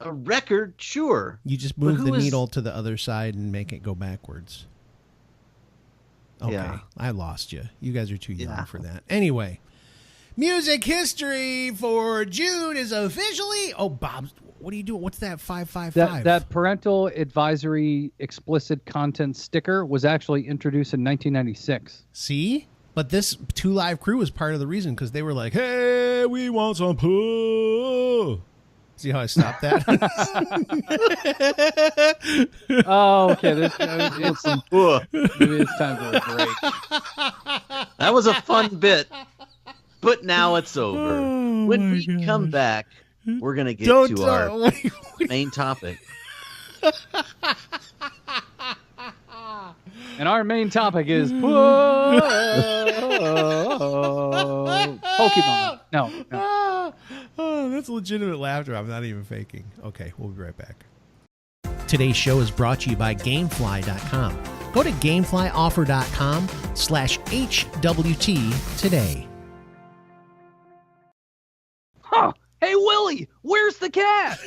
a record, sure. You just move the needle to the other side and make it go backwards. Okay, yeah. I lost you. You guys are too young for that. Anyway, music history for June is officially... Oh, Bob, what are you doing? What's that 555? That parental advisory explicit content sticker was actually introduced in 1996. See? But this 2 Live Crew was part of the reason, because they were like, hey, we want some poo. See how I stopped that? Oh, okay. Maybe it's time for a break. That was a fun bit, but now it's over. When we come back, we're going to get to our main topic. And our main topic is Pokemon. No. Oh, that's legitimate laughter. I'm not even faking. Okay, we'll be right back. Today's show is brought to you by Gamefly.com. Go to GameFlyOffer.com/HWT today. Huh. Hey, Willie, where's the cat?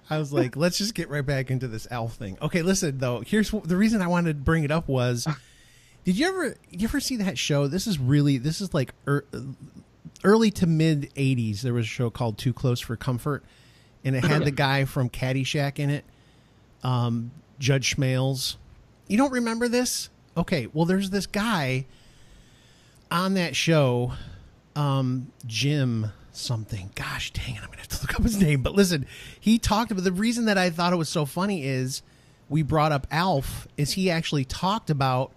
I was like, let's just get right back into this elf thing. Okay, listen, though. Here's the reason I wanted to bring it up was, did you ever see that show? This is like early to mid 80s. There was a show called Too Close for Comfort, and it had the guy from Caddyshack in it, Judge Schmales. You don't remember this? Okay, well, there's this guy on that show, Jim something. Gosh dang it, I'm gonna have to look up his name. But listen, he talked about, the reason that I thought it was so funny is we brought up Alf, is he actually talked about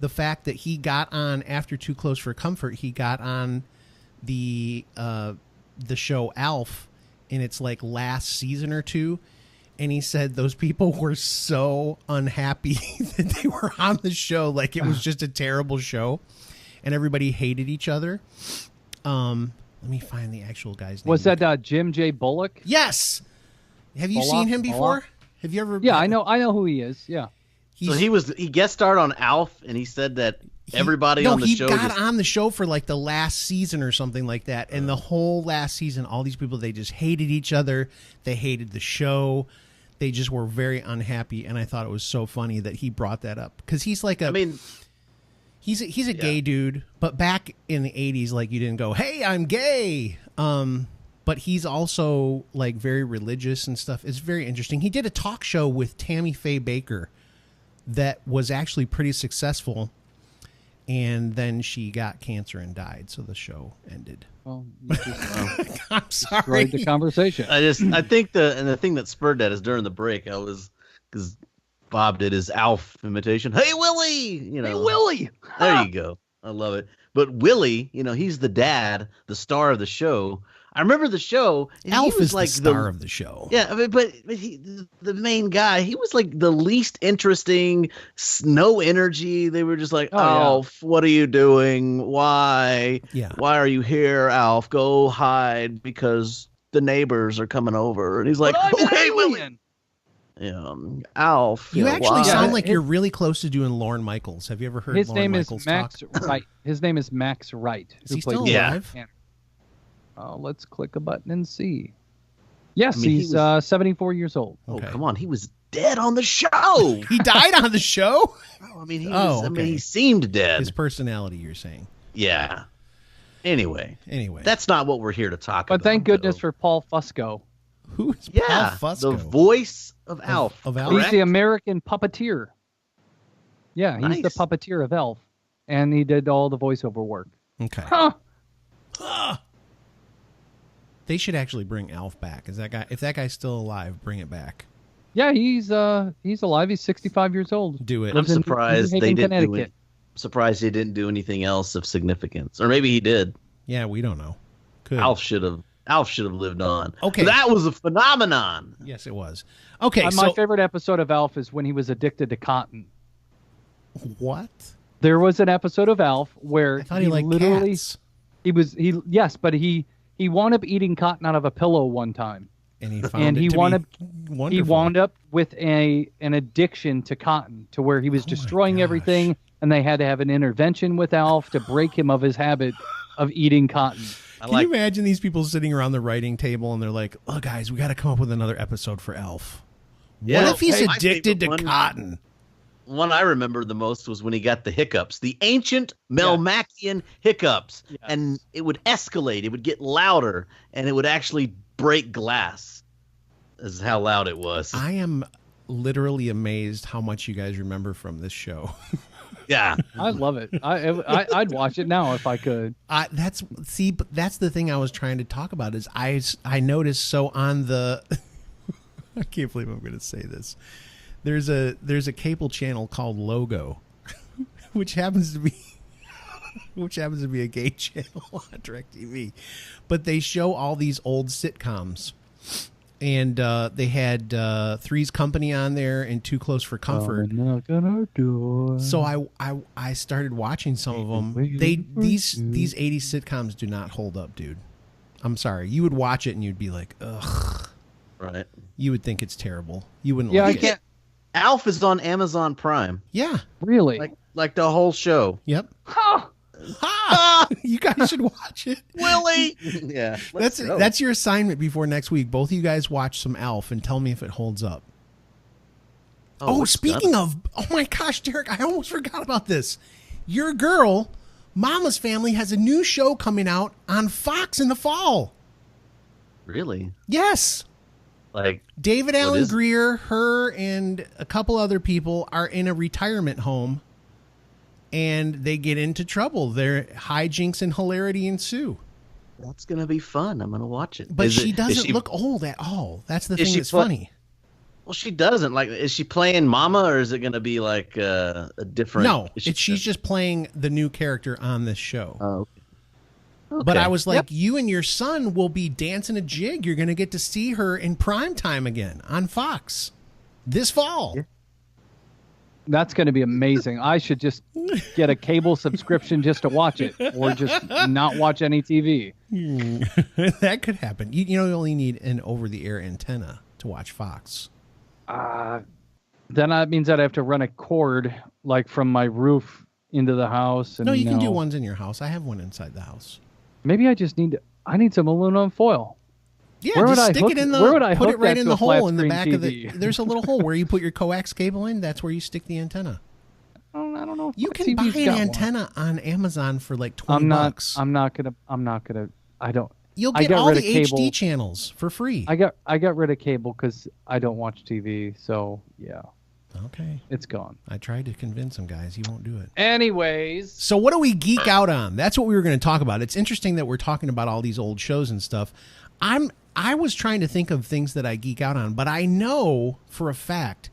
the fact that he got on after Too Close for Comfort. He got on the show Alf in its like last season or two, and he said those people were so unhappy that they were on the show, like it was just a terrible show, and everybody hated each other. Let me find the actual guy's name. Was that Jim J. Bullock? Yes. Have you seen him before? Have you ever? Yeah, I know who he is. Yeah. So he guest starred on Alf, and he said that everybody on the show. He got on the show for like the last season or something like that, and the whole last season, all these people, they just hated each other. They hated the show. They just were very unhappy, and I thought it was so funny that he brought that up, because he's like he's a gay dude, but back in the 80s, like, you didn't go, hey, I'm gay. But he's also like very religious and stuff. It's very interesting. He did a talk show with Tammy Faye Baker that was actually pretty successful, and then she got cancer and died, so the show ended. Well, I'm sorry. The conversation. I think the thing that spurred that is during the break, because Bob did his Alf imitation. Hey, Willie! Hey, Willie! There you go. I love it. But Willie, he's the dad, the star of the show. I remember the show. Alf is like the star of the show. Yeah, but the main guy, he was like the least interesting, no energy. They were just like, Alf, what are you doing? Why? Yeah. Why are you here, Alf? Go hide because the neighbors are coming over. And he's like, okay, Willie. Alf. You actually sound like you're really close to doing Lorne Michaels. Have you ever heard Lorne Michaels talk? His name is Max Wright. Is he still alive? Let's click a button and see. Yes, he's 74 years old. Oh, come on. He was dead on the show. He died on the show? Oh, he seemed dead. His personality, you're saying. Yeah. Anyway. That's not what we're here to talk about. But thank goodness for Paul Fusco. Who is Paul Fusco? The voice of Alf. Of Alf? He's the American puppeteer. Yeah, he's the puppeteer of Elf. And he did all the voiceover work. Okay. They should actually bring Alf back. If that guy's still alive, bring it back. Yeah, he's alive. He's 65 years old. Do it. I'm surprised they didn't do it. Surprised he didn't do anything else of significance, or maybe he did. Yeah, we don't know. Alf should have lived on. Okay, that was a phenomenon. Yes, it was. Okay, my favorite episode of Alf is when he was addicted to cotton. What? There was an episode of Alf where I thought he liked literally cats. He wound up eating cotton out of a pillow one time, and he wound up with an addiction to cotton, to where he was destroying everything, and they had to have an intervention with Alf to break him of his habit of eating cotton. Can you imagine these people sitting around the writing table and they're like, "Oh, guys, we got to come up with another episode for Elf. What if he's addicted to cotton?" One I remember the most was when he got the hiccups, the ancient Melmacian hiccups, and it would escalate. It would get louder, and it would actually break glass. This is how loud it was. I am literally amazed how much you guys remember from this show. Yeah, I love it. I'd watch it now if I could. That's the thing I was trying to talk about. Is I noticed on the. I can't believe I'm going to say this. There's a cable channel called Logo, which happens to be a gay channel on DirecTV, but they show all these old sitcoms, and they had Three's Company on there and Too Close for Comfort. So I started watching some of them. These 80s sitcoms do not hold up, dude. I'm sorry. You would watch it and you'd be like, ugh. Right. You would think it's terrible. You wouldn't. Yeah, like I can't. it. Alf is on Amazon Prime. Yeah. Really? Like the whole show. Yep. Huh. Ha! You guys should watch it. Willie. Yeah. That's your assignment before next week. Both of you guys watch some Alf and tell me if it holds up. Oh, speaking of, oh my gosh, Derek, I almost forgot about this. Your girl, Mama's Family, has a new show coming out on Fox in the fall. Really? Yes. Like David Alan Grier, her, and a couple other people are in a retirement home, and they get into trouble. Their hijinks and hilarity ensue. That's gonna be fun. I'm gonna watch it. But she doesn't look old at all. That's the thing that's funny. Well, she doesn't. Like, is she playing Mama, or is it gonna be like a different? No, she's just playing the new character on this show. Oh. Okay. But I was like, you and your son will be dancing a jig. You're going to get to see her in prime time again on Fox this fall. Yeah. That's going to be amazing. I should just get a cable subscription just to watch it, or just not watch any TV. That could happen. You only need an over-the-air antenna to watch Fox. Then that means that I have to run a cord like from my roof into the house. And no, you can do ones in your house. I have one inside the house. Maybe I need some aluminum foil. Yeah, just stick it in the. Where would I put it right that in to the a flat hole in the screen back TV? of the. There's a little hole where you put your coax cable in. That's where you stick the antenna. I don't know. You can buy an antenna on Amazon for like $20. I'm not gonna. I don't. You'll get all the HD channels for free. I got rid of cable because I don't watch TV. So yeah. Okay. It's gone. I tried to convince him, guys. He won't do it. Anyways. So what do we geek out on? That's what we were going to talk about. It's interesting that we're talking about all these old shows and stuff. I was trying to think of things that I geek out on, but I know for a fact,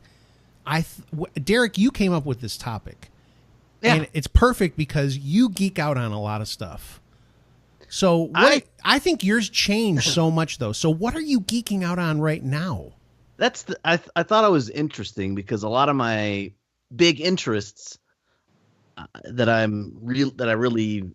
Derek, you came up with this topic. Yeah. And it's perfect because you geek out on a lot of stuff. So I think yours changed so much, though. So what are you geeking out on right now? I thought it was interesting because a lot of my big interests that I really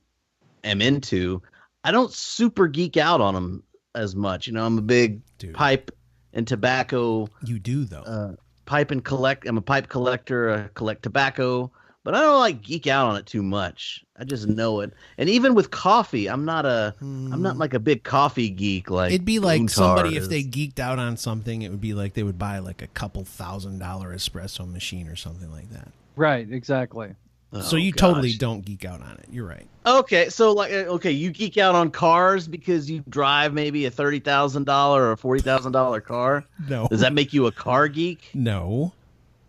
am into, I don't super geek out on them as much. I'm a big pipe and tobacco. You do though. I'm a pipe collector. I collect tobacco, but I don't like geek out on it too much. I just know it. And even with coffee, I'm not like a big coffee geek. Like it'd be like somebody if they geeked out on something, it would be like they would buy like a couple $1,000 espresso machine or something like that. Right, exactly. So you totally don't geek out on it. You're right. Okay, so you geek out on cars because you drive maybe a $30,000 or a $40,000 car. No. Does that make you a car geek? No.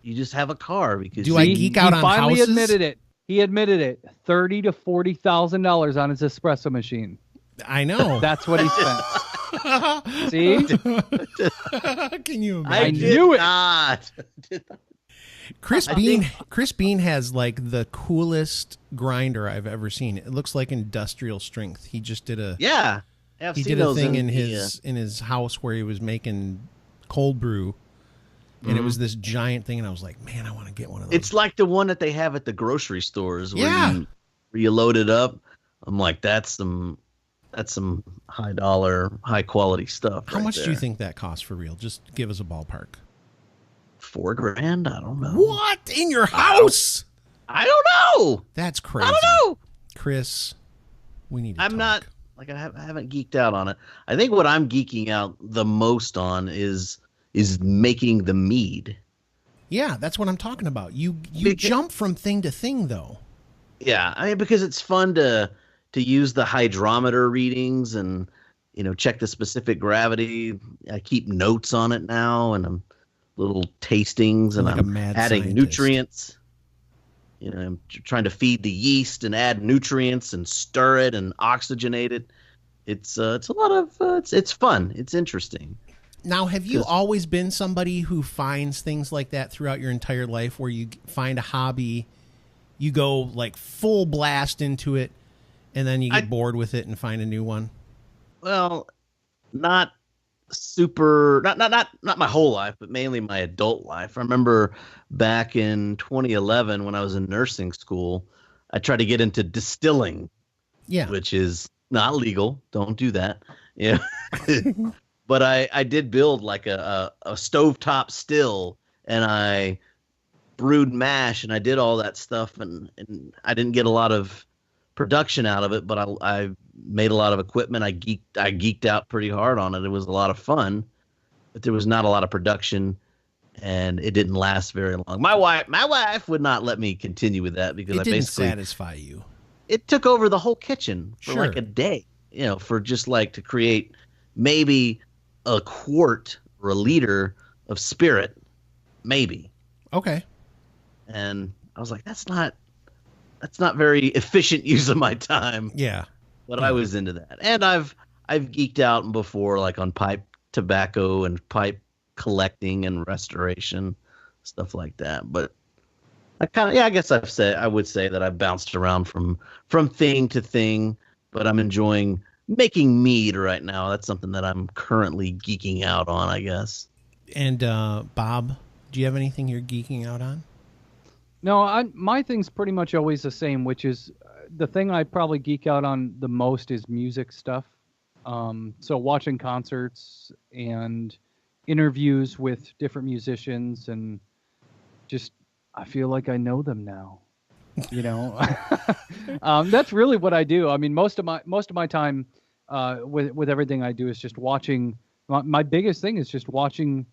You just have a car because. Do I geek out on houses? He admitted it. He admitted it. $30,000 to $40,000 on his espresso machine. I know. That's what he spent. See? Can you imagine? I knew it. Chris Bean has like the coolest grinder I've ever seen. It looks like industrial strength. He just did a he did a thing in his house where he was making cold brew. And it was this giant thing, and I was like, man, I want to get one of those. It's like the one that they have at the grocery stores where you load it up. I'm like, that's some high dollar, high quality stuff. How much do you think that costs for real? Just give us a ballpark. $4,000? I don't know. What? In your house? I don't know. That's crazy. I don't know. Chris, we need to talk. Like I haven't geeked out on it. I think what I'm geeking out the most on is making the mead. Yeah, that's what I'm talking about. You Because, jump from thing to thing though. yeah, I mean because it's fun to use the hydrometer readings and check the specific gravity. I keep notes on it now and I'm little tastings You're and like a I'm mad adding scientist. nutrients. I'm trying to feed the yeast and add nutrients and stir it and oxygenate it. It's a lot of it's fun. It's interesting. Now, have you 'Cause always been somebody who finds things like that throughout your entire life where you find a hobby, you go like full blast into it, and then you get bored with it and find a new one? well, not super not my whole life, but mainly my adult life. I remember back in 2011 when I was in nursing school, I tried to get into distilling, Yeah. which is not legal. Don't do that. Yeah. But I did build like a stovetop still, and I brewed mash, and I did all that stuff, and I didn't get a lot of production out of it, but I made a lot of equipment. I geeked out pretty hard on it. It was a lot of fun, but there was not a lot of production, and it didn't last very long. My wife would not let me continue with that because It I didn't basically satisfy you. it took over the whole kitchen for Sure. like a day, for just like to create maybe a quart or a liter of spirit, maybe. Okay. And I was like, that's not very efficient use of my time. Yeah. But I was into that. And I've geeked out before, like on pipe tobacco and pipe collecting and restoration, stuff like that. But I guess I would say that I've bounced around from thing to thing, but I'm enjoying making mead right now. That's something that I'm currently geeking out on, I guess. And Bob, do you have anything you're geeking out on? No, my thing's pretty much always the same, which is the thing I probably geek out on the most is music stuff. So watching concerts and interviews with different musicians, and just I feel like I know them now. That's really what I do. I mean, most of my time with everything I do is just watching. My biggest thing is just watching,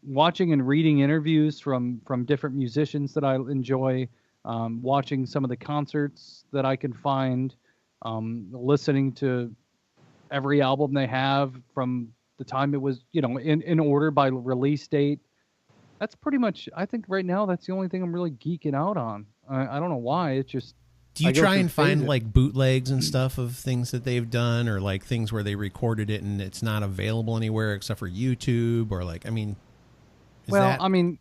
watching and reading interviews from different musicians that I enjoy, watching some of the concerts that I can find, listening to every album they have from the time it was, in order by release date. That's pretty much, I think right now, that's the only thing I'm really geeking out on. I don't know why. It's just. Do you I go try through and find phases. like bootlegs and stuff of things that they've done, or like things where they recorded it and it's not available anywhere except for YouTube, or like, I mean, I mean,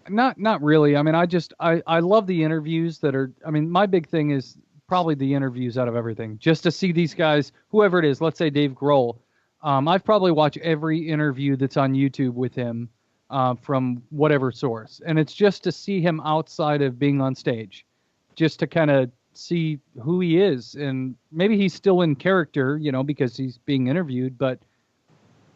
not really. I mean, I love the interviews that are. I mean, my big thing is probably the interviews out of everything. Just to see these guys, whoever it is, let's say Dave Grohl. I've probably watched every interview that's on YouTube with him from whatever source, and it's just to see him outside of being on stage, just to kind of see who he is, and maybe he's still in character, because he's being interviewed, but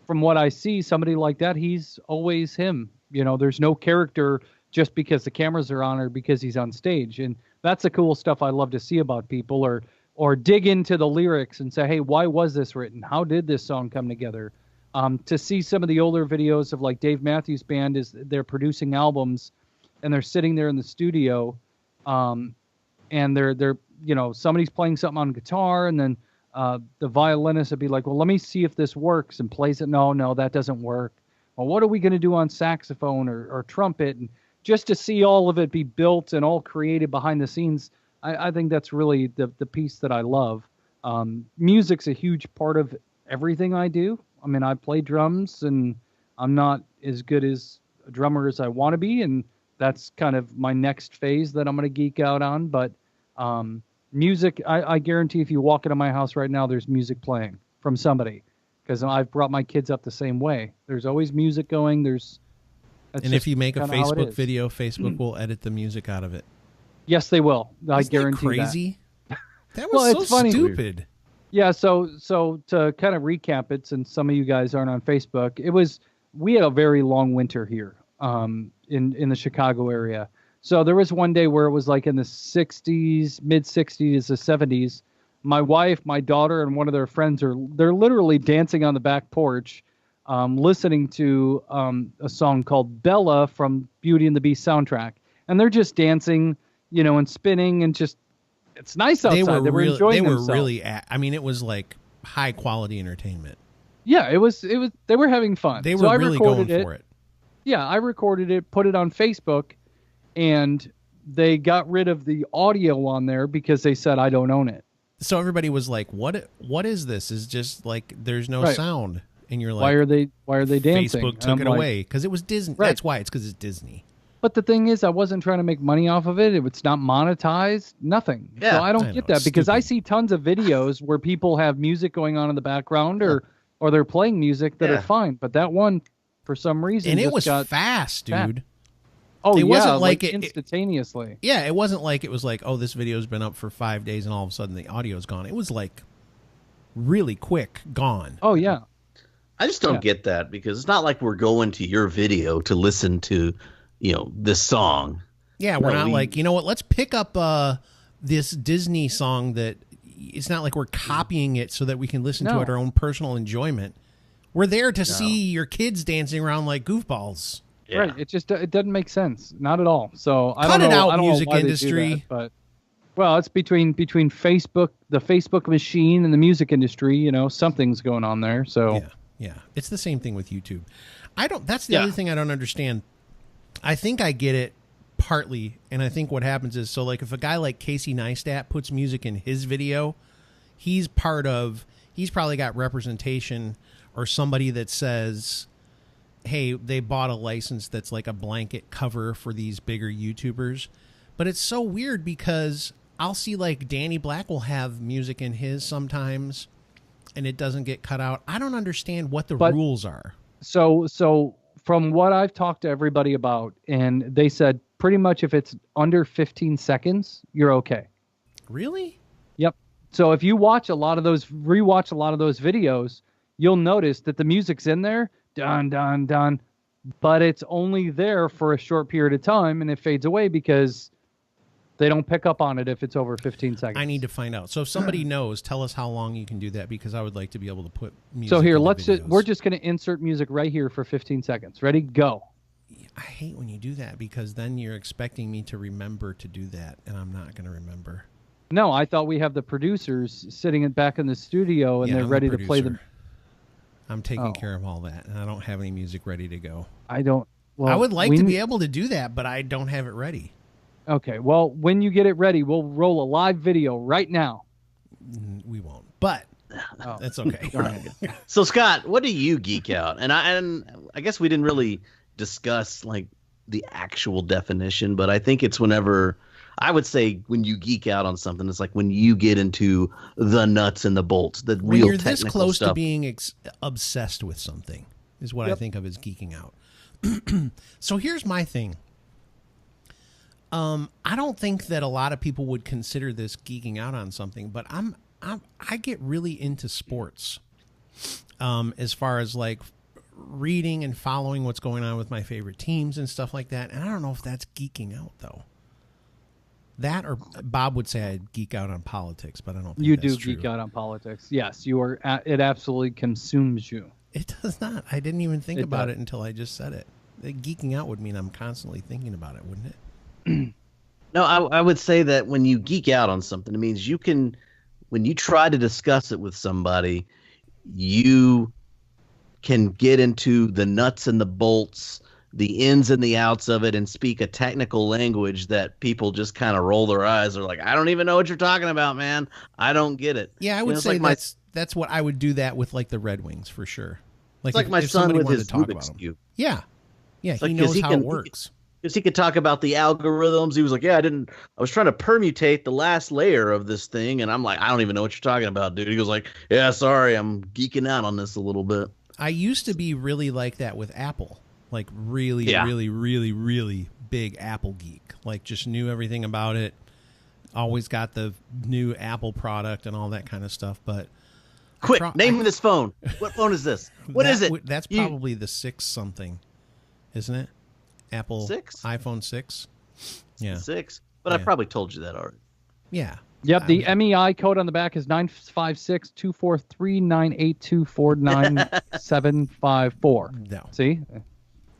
from what I see, somebody like that, he's always him. There's no character just because the cameras are on or because he's on stage. And that's the cool stuff I love to see about people, or dig into the lyrics and say, hey, why was this written? How did this song come together? To see some of the older videos of like Dave Matthews Band, is they're producing albums and they're sitting there in the studio, and they're somebody's playing something on guitar, and then the violinist would be like, well, let me see if this works, and plays it. No, that doesn't work. Well, what are we going to do on saxophone or trumpet? And just to see all of it be built and all created behind the scenes, I think that's really the piece that I love. Music's a huge part of everything I do. I mean, I play drums, and I'm not as good as a drummer as I want to be, and that's kind of my next phase that I'm going to geek out on. But music, I guarantee if you walk into my house right now, there's music playing from somebody, because I've brought my kids up the same way. There's always music going. And if you make a kinda how it Facebook is. video, Facebook will edit the music out of it. Yes, they will. I Isn't that guarantee crazy? That Well, was it's so funny. stupid. Yeah, so to kind of recap it, since some of you guys aren't on Facebook, we had a very long winter here in the Chicago area. So there was one day where it was like in the 60s, mid 60s to 70s, my wife, my daughter, and one of their friends they're literally dancing on the back porch, listening to a song called Bella from Beauty and the Beast soundtrack. And they're just dancing, and spinning, and just, it's nice outside. They were enjoying themselves. I mean, it was like high quality entertainment. Yeah, it was, they were having fun. They were really going for it. Yeah, I recorded it, put it on Facebook, and they got rid of the audio on there because they said, I don't own it. So everybody was like, what is this? It's just like, there's no sound. And you're like, why are they dancing? Facebook took it away because it was Disney. Right. That's why, it's because it's Disney. But the thing is, I wasn't trying to make money off of it. It's not monetized, nothing. Yeah, so I don't get that because I see tons of videos where people have music going on in the background or they're playing music that are fine. But that one, for some reason, and it just was got fast, dude. Oh, it wasn't like it instantaneously. Yeah, it wasn't like it was like, oh, this video's been up for 5 days and all of a sudden the audio's gone. It was like really quick, gone. Oh, yeah. I just don't get that because it's not like we're going to your video to listen to, this song. Yeah, we're not like, you know what, let's pick up this Disney song that it's not like we're copying it so that we can listen to it at our own personal enjoyment. We're there to see your kids dancing around like goofballs. Yeah. Right. It doesn't make sense. Not at all. So I Cut don't it know. out, I don't music know why industry. They do that, but well, it's between Facebook, the Facebook machine, and the music industry. Something's going on there. So yeah, it's the same thing with YouTube. That's the other thing I don't understand. I think I get it partly, and I think what happens is, so like if a guy like Casey Neistat puts music in his video, he's probably got representation or somebody that says, hey, they bought a license that's like a blanket cover for these bigger YouTubers. But it's so weird because I'll see like Danny Black will have music in his sometimes and it doesn't get cut out. I don't understand what the rules are. So from what I've talked to everybody about, and they said pretty much if it's under 15 seconds, you're okay. Really? Yep. So if you rewatch a lot of those videos, you'll notice that the music's in there, dun, dun, dun, but it's only there for a short period of time and it fades away because they don't pick up on it if it's over 15 seconds. I need to find out. So if somebody knows, tell us how long you can do that because I would like to be able to put music. So here, in we're just going to insert music right here for 15 seconds. Ready? Go. I hate when you do that because then you're expecting me to remember to do that and I'm not going to remember. No, I thought we have the producers sitting back in the studio and they're ready to play them. I'm taking care of all that and I don't have any music ready to go. I don't. Well, I would like to be able to do that, but I don't have it ready. Okay, well, when you get it ready, we'll roll a live video right now. We won't, but that's okay. So, Scott, what do you geek out? And I guess we didn't really discuss like the actual definition, but I think it's whenever I would say when you geek out on something, it's like when you get into the nuts and the bolts, the real technical stuff. When you're this close to being obsessed with something is what I think of as geeking out. So here's my thing. I don't think that a lot of people would consider this geeking out on something, but I get really into sports. As far as like reading and following what's going on with my favorite teams and stuff like that. And I don't know if that's geeking out though. That or Bob would say I'd geek out on politics, but I don't think you that's do true. Geek out on politics. Yes, you are. It absolutely consumes you. It does not. I didn't even think about it until I just said it. Geeking out would mean I'm constantly thinking about it, wouldn't it? No, I would say that when you geek out on something, it means you can, when you try to discuss it with somebody, you can get into the nuts and the bolts, the ins and the outs of it, and speak a technical language that people just kind of roll their eyes. They're like, I don't even know what you're talking about, man. I don't get it. Yeah, I would say like that's what I would do that with like the Red Wings for sure. Like, it's like my son with his Rubik's Cube. Yeah. Yeah, he knows how it works. Because he could talk about the algorithms. He was like, I was trying to permutate the last layer of this thing. And I'm like, I don't even know what you're talking about, dude. He goes like, yeah, sorry, I'm geeking out on this a little bit. I used to be really like that with Apple. Like really, really, really, really big Apple geek. Like just knew everything about it. Always got the new Apple product and all that kind of stuff. But quick, name this phone. What phone is this? What is it? That's probably the 6 something, isn't it? Apple 6? iPhone 6. Yeah. 6. But I probably told you that already. Yeah. Yep, the MEI code on the back is 956-243-982-49754. No. See?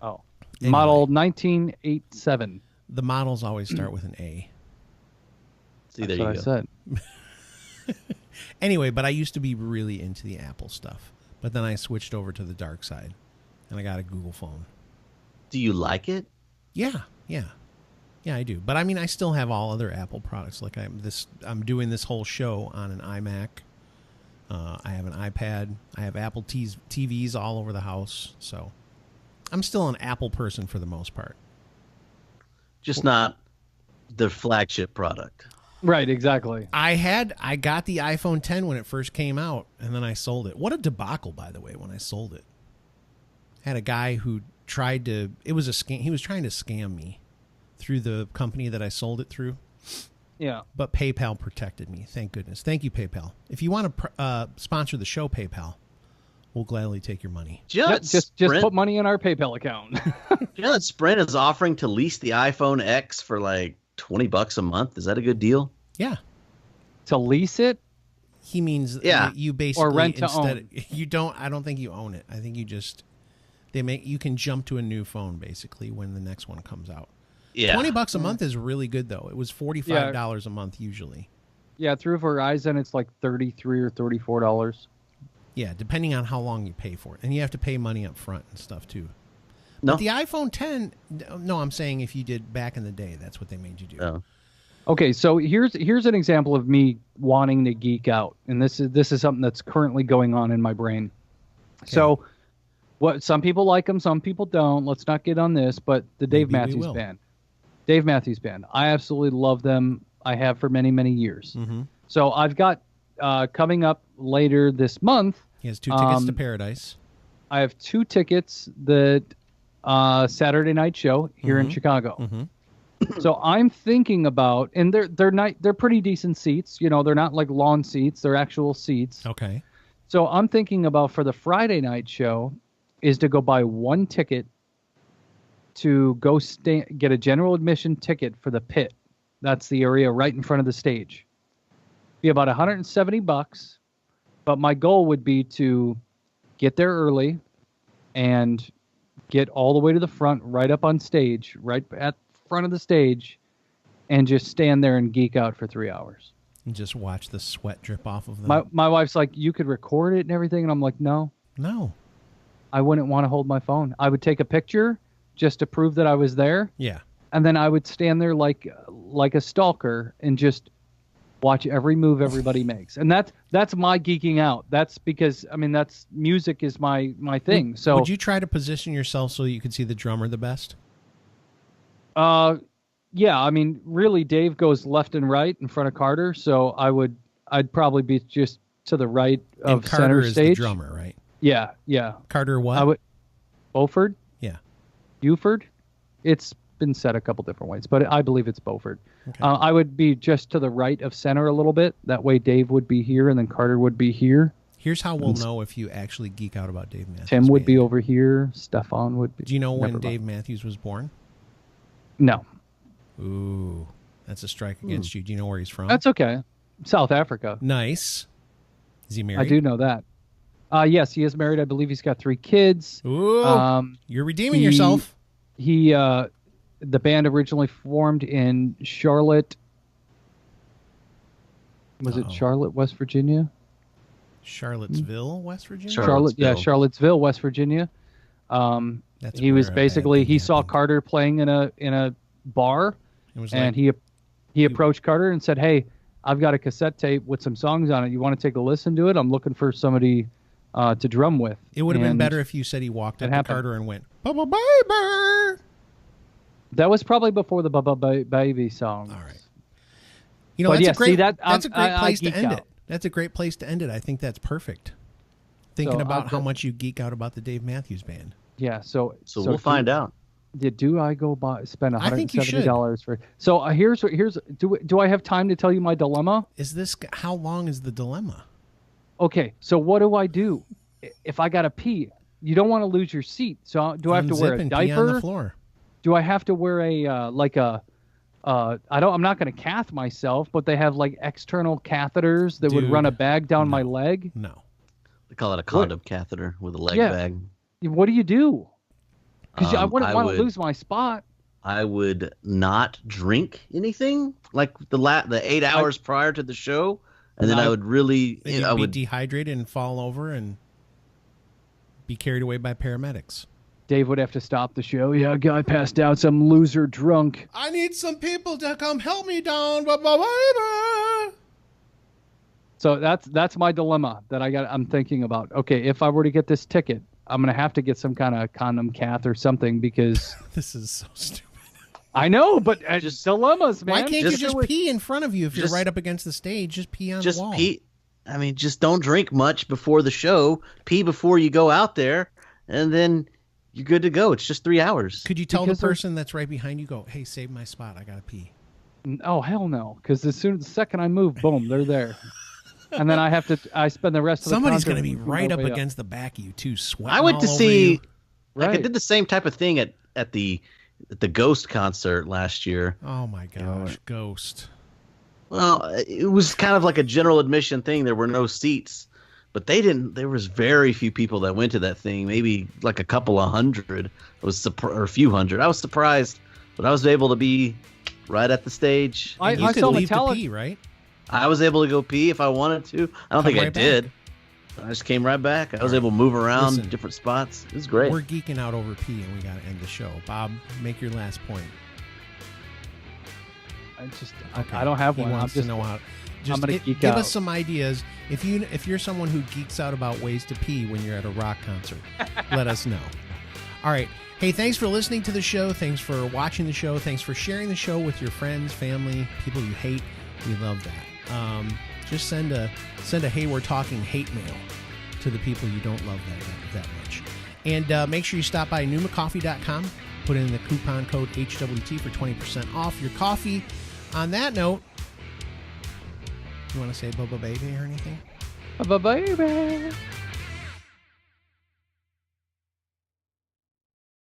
Oh. Anyway. Model 1987. The models always start with an A. See, there That's you what go. I said. Anyway, but I used to be really into the Apple stuff. But then I switched over to the dark side, and I got a Google phone. Do you like it? Yeah, I do. But I mean, I still have all other Apple products. Like I'm doing this whole show on an iMac. I have an iPad. I have Apple TVs all over the house. So I'm still an Apple person for the most part. Just not the flagship product. Right, exactly. I got the iPhone 10 when it first came out, and then I sold it. What a debacle, by the way, when I sold it. I had a guy who it was a scam. He was trying to scam me through the company that I sold it through. Yeah. But PayPal protected me. Thank goodness. Thank you, PayPal. If you want to sponsor the show, PayPal, we'll gladly take your money. Just put money in our PayPal account. You know that Sprint is offering to lease the iPhone X for like $20 a month. Is that a good deal? Yeah. To lease it? He means you basically or rent to own. You don't. I don't think you own it. I think you just you can jump to a new phone basically when the next one comes out. Yeah. $20 a month is really good though. It was $45 a month usually. Yeah, through Verizon it's like $33 or $34. Yeah, depending on how long you pay for it, and you have to pay money up front and stuff too. No. But the iPhone 10. No, I'm saying if you did back in the day, that's what they made you do. Oh. Okay, so here's an example of me wanting to geek out, and this is something that's currently going on in my brain. Okay. So, what some people like them, some people don't. Let's not get on this, but the Dave Matthews Band. Dave Matthews Band. I absolutely love them. I have for many, many years. Mm-hmm. So I've got coming up later this month. He has 2 tickets to Paradise. I have 2 tickets that Saturday night show here in Chicago. Mm-hmm. So I'm thinking about, and they're pretty decent seats. You know, they're not like lawn seats; they're actual seats. Okay. So I'm thinking about for the Friday night show is to go buy 1 ticket to go get a general admission ticket for the pit. That's the area right in front of the stage. Be about $170, but my goal would be to get there early and get all the way to the front, right up on stage, right at front of the stage, and just stand there and geek out for 3 hours. And just watch the sweat drip off of them. My wife's like, you could record it and everything, and I'm like, no, I wouldn't want to hold my phone. I would take a picture just to prove that I was there. Yeah. And then I would stand there like a stalker and just watch every move everybody makes. And that's my geeking out. That's because that's music is my thing. So would you try to position yourself so you could see the drummer the best? Yeah, really Dave goes left and right in front of Carter, so I'd probably be just to the right of Carter center is stage. The drummer, right? Yeah. Carter what? Beauford? Yeah. Buford? It's been said a couple different ways, but I believe it's Beauford. Okay. I would be just to the right of center a little bit. That way Dave would be here and then Carter would be here. Here's how we'll know if you actually geek out about Dave Matthews. Tim would be over here. Stefan would be. Do you know when Dave Matthews was born? No. Ooh, that's a strike against you. Do you know where he's from? That's okay. South Africa. Nice. Is he married? I do know that. Yes, he is married. I believe he's got 3 kids. Ooh, you're redeeming yourself. He the band originally formed in Charlotte. Was it Charlotte, West Virginia? Charlottesville, West Virginia? Charlottesville, West Virginia. He was basically, he saw Carter playing in a bar, and he approached Carter and said, "Hey, I've got a cassette tape with some songs on it. You want to take a listen to it? I'm looking for somebody to drum with." It would have been better if you said he walked up to Carter and went, "Bubba Baby." That was probably before the Bubba Baby song. All right. You know, that's a great place to end it. That's a great place to end it. I think that's perfect. Thinking about how much you geek out about the Dave Matthews Band. Yeah, so we'll find out. Do I go spend $170 for? So here's do I have time to tell you my dilemma? How long is the dilemma? Okay, so what do I do if I gotta pee? You don't want to lose your seat, so do I have to wear a diaper? Pee on the floor. Do I have to wear a I'm not going to cath myself, but they have like external catheters that would Dude, run a bag down my leg. No. They call it a condom catheter with a leg bag. What do you do? Because I wouldn't want to would- lose my spot. I would not drink anything like the 8 hours prior to the show, and then I would really Then I you'd be would dehydrated and fall over and be carried away by paramedics. Dave would have to stop the show. Yeah, a guy passed out, some loser drunk. I need some people to come help me down. Baby. So that's my dilemma that I'm thinking about. Okay, if I were to get this ticket, I'm gonna have to get some kind of condom cath or something because This is so stupid. I know, but just dilemmas, man. Why can't you Just just do it. pee in front of you if you're just- right up against the stage? Just pee on just the wall. pee. I mean, just don't drink much before the show. Pee before you go out there, and then you're good to go. It's just 3 hours. Could you tell Because the person that's right behind you, go, hey, save my spot. I got to pee. Oh hell no! Because the second I move, boom, they're there, and then I spend the rest of Somebody's the going to be concert right up moving my way against the back of you, too, sweating I went all to over see. you. Like I Right. did the same type of thing at the Ghost concert last year. Oh, my gosh. Ghost. Well, it was kind of like a general admission thing. There were no seats, but there was very few people that went to that thing. Maybe like a couple of hundred. Or a few hundred. I was surprised, but I was able to be right at the stage. I You could saw leave to Metallica. pee, right? I was able to go pee if I wanted to. I don't think I right back. did. I just came right back. I was able to move around Listen, different spots. It was great. We're geeking out over pee, and we got to end the show. Bob, make your last point. Okay. I don't have He one. wants I'm just to know how. Just gonna geek give out. us some ideas. If you're someone who geeks out about ways to pee when you're at a rock concert, let us know. All right. Hey, thanks for listening to the show. Thanks for watching the show. Thanks for sharing the show with your friends, family, people you hate. We love that. Just send a hey, we're talking hate mail to the people you don't love that much. And make sure you stop by pneumacoffee.com. Put in the coupon code HWT for 20% off your coffee. On that note, you want to say Bubba Baby or anything? Bye-bye.